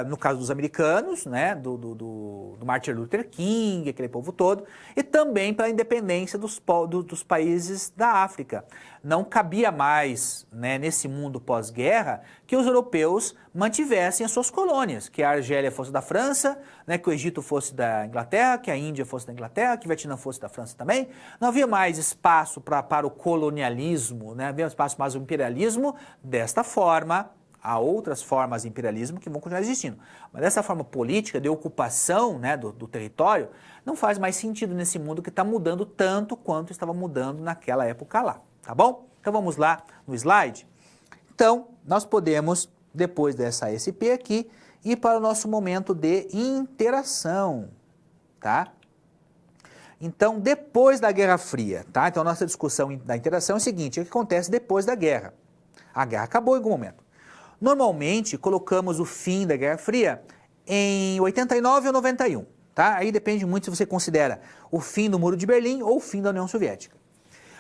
no caso dos americanos, né, do Martin Luther King, aquele povo todo, e também pela independência dos países da África. Não cabia mais, né, nesse mundo pós-guerra que os europeus mantivessem as suas colônias, que a Argélia fosse da França, né, que o Egito fosse da Inglaterra, que a Índia fosse da Inglaterra, que o Vietnã fosse da França também. Não havia mais espaço para o colonialismo, né, havia espaço para o imperialismo desta forma. Há outras formas de imperialismo que vão continuar existindo. Mas dessa forma política, de ocupação, né, do território, não faz mais sentido nesse mundo que está mudando tanto quanto estava mudando naquela época lá. Tá bom? Então vamos lá no slide. Então, nós podemos, depois dessa SP aqui, ir para o nosso momento de interação. Tá? Então, depois da Guerra Fria, tá? Então, a nossa discussão da interação é o seguinte: o que acontece depois da guerra? A guerra acabou em algum momento. Normalmente, colocamos o fim da Guerra Fria em 89 ou 91, tá? Aí depende muito se você considera o fim do Muro de Berlim ou o fim da União Soviética.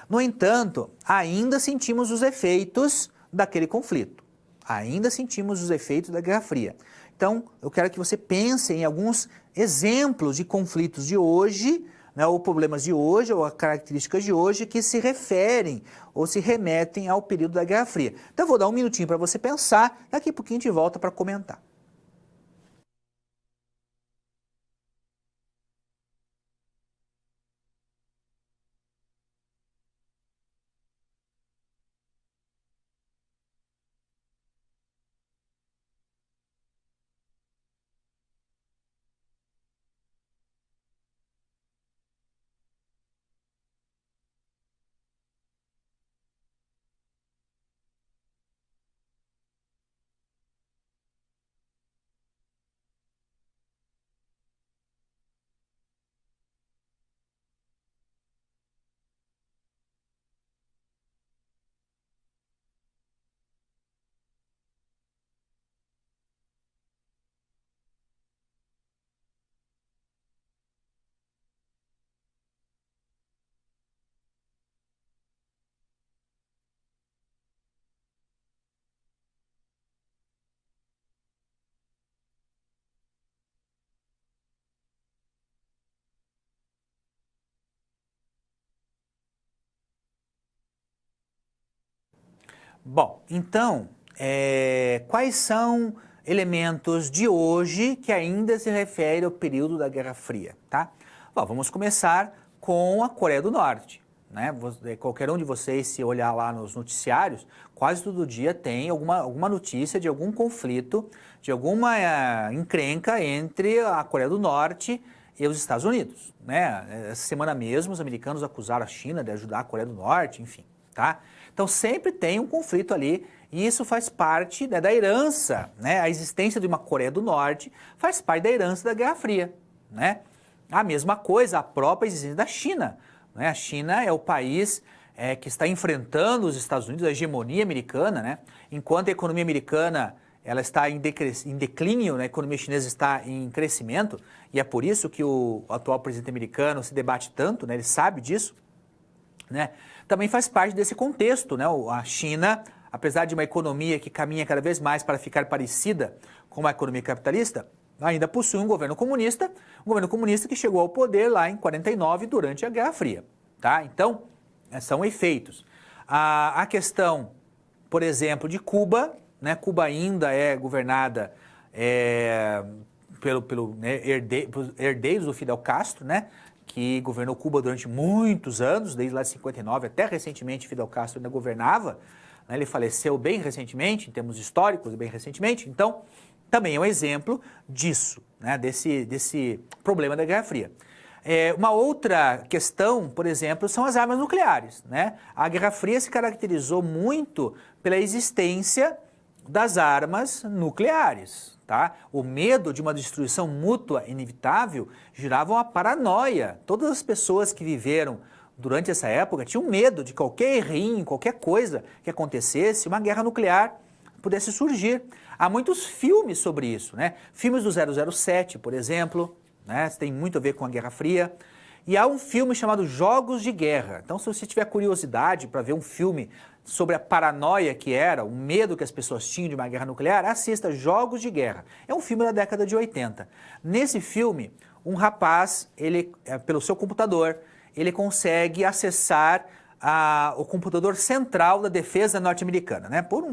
No entanto, ainda sentimos os efeitos daquele conflito. Ainda sentimos os efeitos da Guerra Fria. Então, eu quero que você pense em alguns exemplos de conflitos de hoje, né, ou problemas de hoje, ou características de hoje que se referem ou se remetem ao período da Guerra Fria. Então eu vou dar um minutinho para você pensar, daqui a pouquinho a gente volta para comentar. Bom, então, quais são elementos de hoje que ainda se refere ao período da Guerra Fria, tá? Bom, vamos começar com a Coreia do Norte, né? Qualquer um de vocês, se olhar lá nos noticiários, quase todo dia tem alguma notícia de algum conflito, de alguma encrenca entre a Coreia do Norte e os Estados Unidos, né? Essa semana mesmo, os americanos acusaram a China de ajudar a Coreia do Norte, enfim, tá? Então sempre tem um conflito ali e isso faz parte, né, da herança, né? A existência de uma Coreia do Norte faz parte da herança da Guerra Fria, né? A mesma coisa, a própria existência da China, né? A China é o país que está enfrentando os Estados Unidos, a hegemonia americana, né? Enquanto a economia americana ela está em declínio, né? A economia chinesa está em crescimento e é por isso que o atual presidente americano se debate tanto, né? Ele sabe disso, né? Também faz parte desse contexto, né? A China, apesar de uma economia que caminha cada vez mais para ficar parecida com a economia capitalista, ainda possui um governo comunista que chegou ao poder lá em 49 durante a Guerra Fria, tá? Então, são efeitos. A questão, por exemplo, de Cuba, né? Cuba ainda é governada pelos herdeiros do Fidel Castro, né? Que governou Cuba durante muitos anos, desde lá de 59 até recentemente Fidel Castro ainda governava, né? Ele faleceu bem recentemente, em termos históricos, bem recentemente, então também é um exemplo disso, né? desse problema da Guerra Fria. Uma outra questão, por exemplo, são as armas nucleares, né? A Guerra Fria se caracterizou muito pela existência das armas nucleares, tá? O medo de uma destruição mútua inevitável gerava uma paranoia. Todas as pessoas que viveram durante essa época tinham medo de qualquer errinho, qualquer coisa que acontecesse, uma guerra nuclear pudesse surgir. Há muitos filmes sobre isso, né? Filmes do 007, por exemplo, né? Tem muito a ver com a Guerra Fria. E há um filme chamado Jogos de Guerra. Então, se você tiver curiosidade para ver um filme sobre a paranoia que era, o medo que as pessoas tinham de uma guerra nuclear, assista Jogos de Guerra. É um filme da década de 80. Nesse filme, um rapaz, pelo seu computador, ele consegue acessar o computador central da defesa norte-americana, né? Por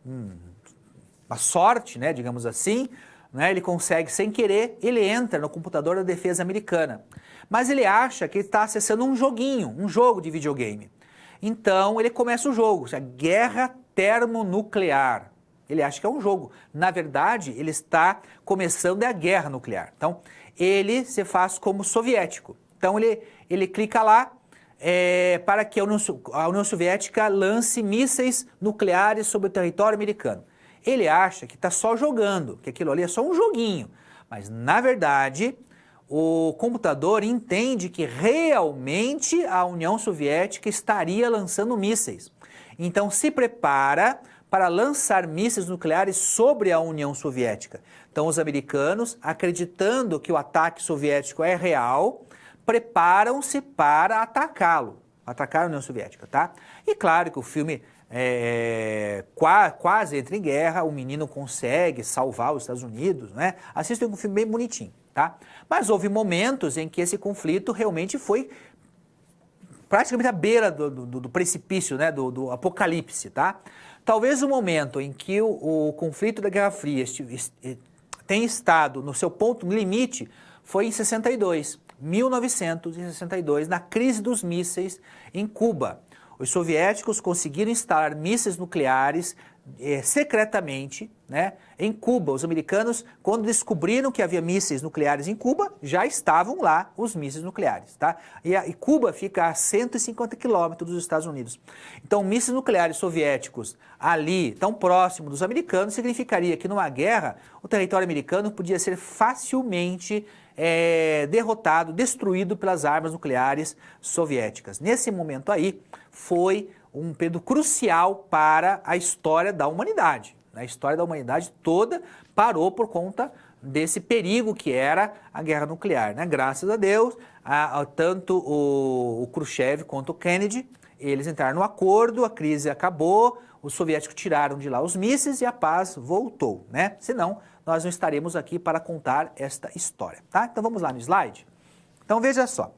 uma sorte, né, digamos assim, né, ele consegue, sem querer, ele entra no computador da defesa americana. Mas ele acha que ele está acessando um joguinho, um jogo de videogame. Então ele começa o jogo, a guerra termonuclear. Ele acha que é um jogo. Na verdade, ele está começando a guerra nuclear. Então, ele se faz como soviético. Então, ele clica lá para que a União Soviética lance mísseis nucleares sobre o território americano. Ele acha que está só jogando, que aquilo ali é só um joguinho. Mas, na verdade, o computador entende que realmente a União Soviética estaria lançando mísseis. Então, se prepara para lançar mísseis nucleares sobre a União Soviética. Então, os americanos, acreditando que o ataque soviético é real, preparam-se para atacá-lo, atacar a União Soviética, tá? E claro que o filme quase entra em guerra, o menino consegue salvar os Estados Unidos, né? Assistam um filme bem bonitinho, tá? Mas houve momentos em que esse conflito realmente foi praticamente à beira do precipício, né? Do apocalipse, tá? Talvez o momento em que o conflito da Guerra Fria tem estado no seu ponto limite foi em 1962, na crise dos mísseis em Cuba. Os soviéticos conseguiram instalar mísseis nucleares secretamente, né, em Cuba. Os americanos, quando descobriram que havia mísseis nucleares em Cuba, já estavam lá os mísseis nucleares, tá? E Cuba fica a 150 quilômetros dos Estados Unidos. Então, mísseis nucleares soviéticos ali, tão próximo dos americanos, significaria que numa guerra, o território americano podia ser facilmente derrotado, destruído pelas armas nucleares soviéticas. Nesse momento aí, foi um período crucial para a história da humanidade. A história da humanidade toda parou por conta desse perigo que era a guerra nuclear, né? Graças a Deus, tanto o Khrushchev quanto o Kennedy, eles entraram no acordo, a crise acabou, os soviéticos tiraram de lá os mísseis e a paz voltou, né? Senão, nós não estaremos aqui para contar esta história, tá? Então vamos lá no slide. Então veja só.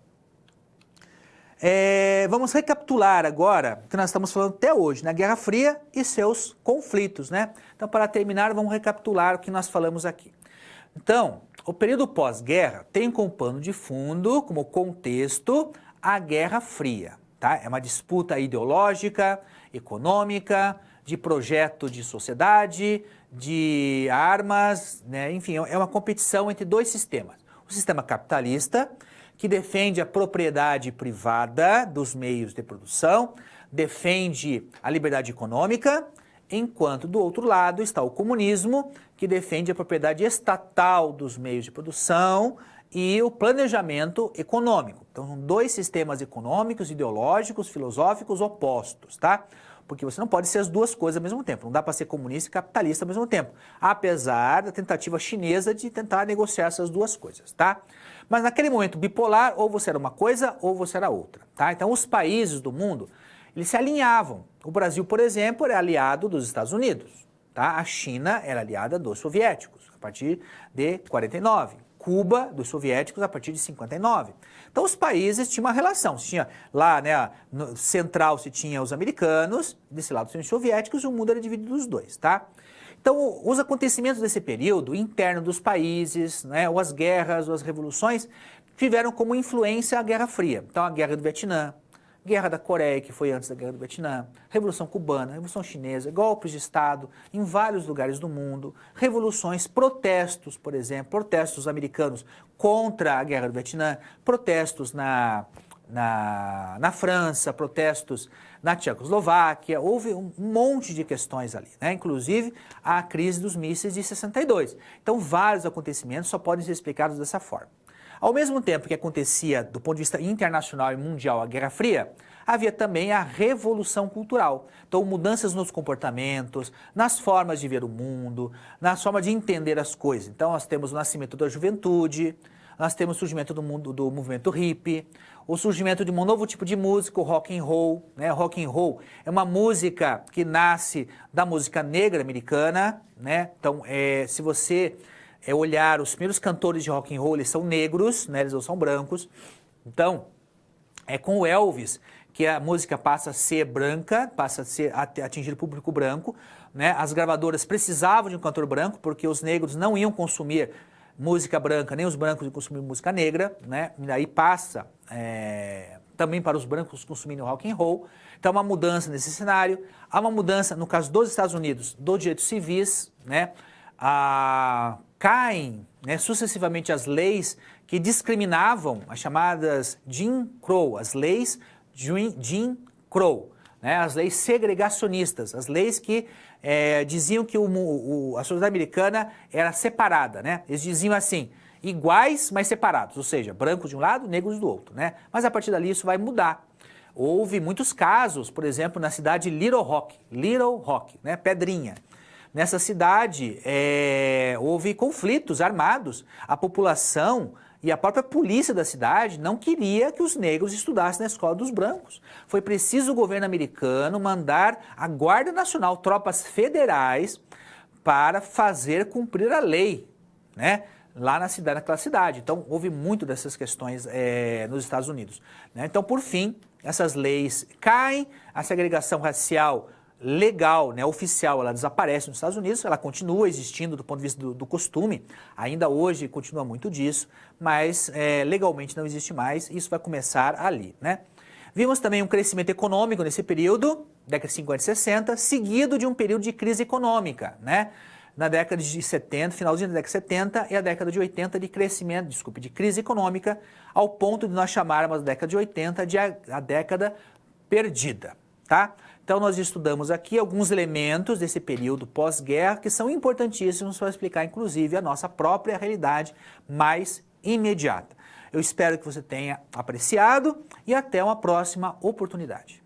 Vamos recapitular agora o que nós estamos falando até hoje, na Guerra Fria e seus conflitos, né? Então, para terminar, vamos recapitular o que nós falamos aqui. Então, o período pós-guerra tem como pano de fundo, como contexto, a Guerra Fria, tá? É uma disputa ideológica, econômica, de projeto de sociedade, de armas, né? Enfim, é uma competição entre dois sistemas. O sistema capitalista, que defende a propriedade privada dos meios de produção, defende a liberdade econômica, enquanto do outro lado está o comunismo, que defende a propriedade estatal dos meios de produção e o planejamento econômico. Então, são dois sistemas econômicos, ideológicos, filosóficos opostos, tá? Porque você não pode ser as duas coisas ao mesmo tempo. Não dá para ser comunista e capitalista ao mesmo tempo. Apesar da tentativa chinesa de tentar negociar essas duas coisas, tá? Mas naquele momento bipolar, ou você era uma coisa ou você era outra, tá? Então os países do mundo, eles se alinhavam. O Brasil, por exemplo, era aliado dos Estados Unidos, tá? A China era aliada dos soviéticos, a partir de 49. Cuba, dos soviéticos, a partir de 59. Então os países tinham uma relação. Se tinha lá, né, no central se tinha os americanos, desse lado tinha os soviéticos, e o mundo era dividido dos dois, tá? Então os acontecimentos desse período, interno dos países, né, ou as guerras, ou as revoluções, tiveram como influência a Guerra Fria. Então a Guerra do Vietnã, Guerra da Coreia, que foi antes da Guerra do Vietnã, Revolução Cubana, Revolução Chinesa, golpes de Estado em vários lugares do mundo, revoluções, protestos, por exemplo, protestos americanos contra a Guerra do Vietnã, protestos na França, protestos na Tchecoslováquia, houve um monte de questões ali, né? Inclusive a crise dos mísseis de 62. Então vários acontecimentos só podem ser explicados dessa forma. Ao mesmo tempo que acontecia, do ponto de vista internacional e mundial, a Guerra Fria, havia também a Revolução Cultural. Então, mudanças nos comportamentos, nas formas de ver o mundo, nas formas de entender as coisas. Então, nós temos o nascimento da juventude, nós temos o surgimento do movimento hippie, o surgimento de um novo tipo de música, o rock and roll, né? O rock and roll é uma música que nasce da música negra americana, né? Então, se você olhar os primeiros cantores de rock and roll, eles são negros, né? Eles não são brancos. Então, é com o Elvis que a música passa a ser branca, passa a atingir o público branco, né? As gravadoras precisavam de um cantor branco porque os negros não iam consumir música branca, nem os brancos iam consumir música negra, né? E aí passa também para os brancos consumirem rock and roll. Então, uma mudança nesse cenário. Há uma mudança, no caso dos Estados Unidos, dos direitos civis, né? Caem, né, sucessivamente as leis que discriminavam as chamadas Jim Crow, as leis Jim Crow, né, as leis segregacionistas, as leis que diziam que a sociedade americana era separada, né? Eles diziam assim, iguais, mas separados, ou seja, brancos de um lado, negros do outro, né? Mas a partir dali isso vai mudar. Houve muitos casos, por exemplo, na cidade de Little Rock, né, Pedrinha. Nessa cidade, houve conflitos armados. A população e a própria polícia da cidade não queria que os negros estudassem na escola dos brancos. Foi preciso o governo americano mandar a Guarda Nacional, tropas federais, para fazer cumprir a lei, né? Lá naquela cidade. Então, houve muito dessas questões nos Estados Unidos, né? Então, por fim, essas leis caem, a segregação racial legal, né, oficial, ela desaparece nos Estados Unidos, ela continua existindo do ponto de vista do costume, ainda hoje continua muito disso, mas legalmente não existe mais, isso vai começar ali, né? Vimos também um crescimento econômico nesse período, década de 50 e 60, seguido de um período de crise econômica, né? Na década de 70, finalzinho da década de 70 e a década de 80 de crescimento, de crise econômica, ao ponto de nós chamarmos a década de 80 de a década perdida, tá? Então, nós estudamos aqui alguns elementos desse período pós-guerra que são importantíssimos para explicar, inclusive, a nossa própria realidade mais imediata. Eu espero que você tenha apreciado e até uma próxima oportunidade.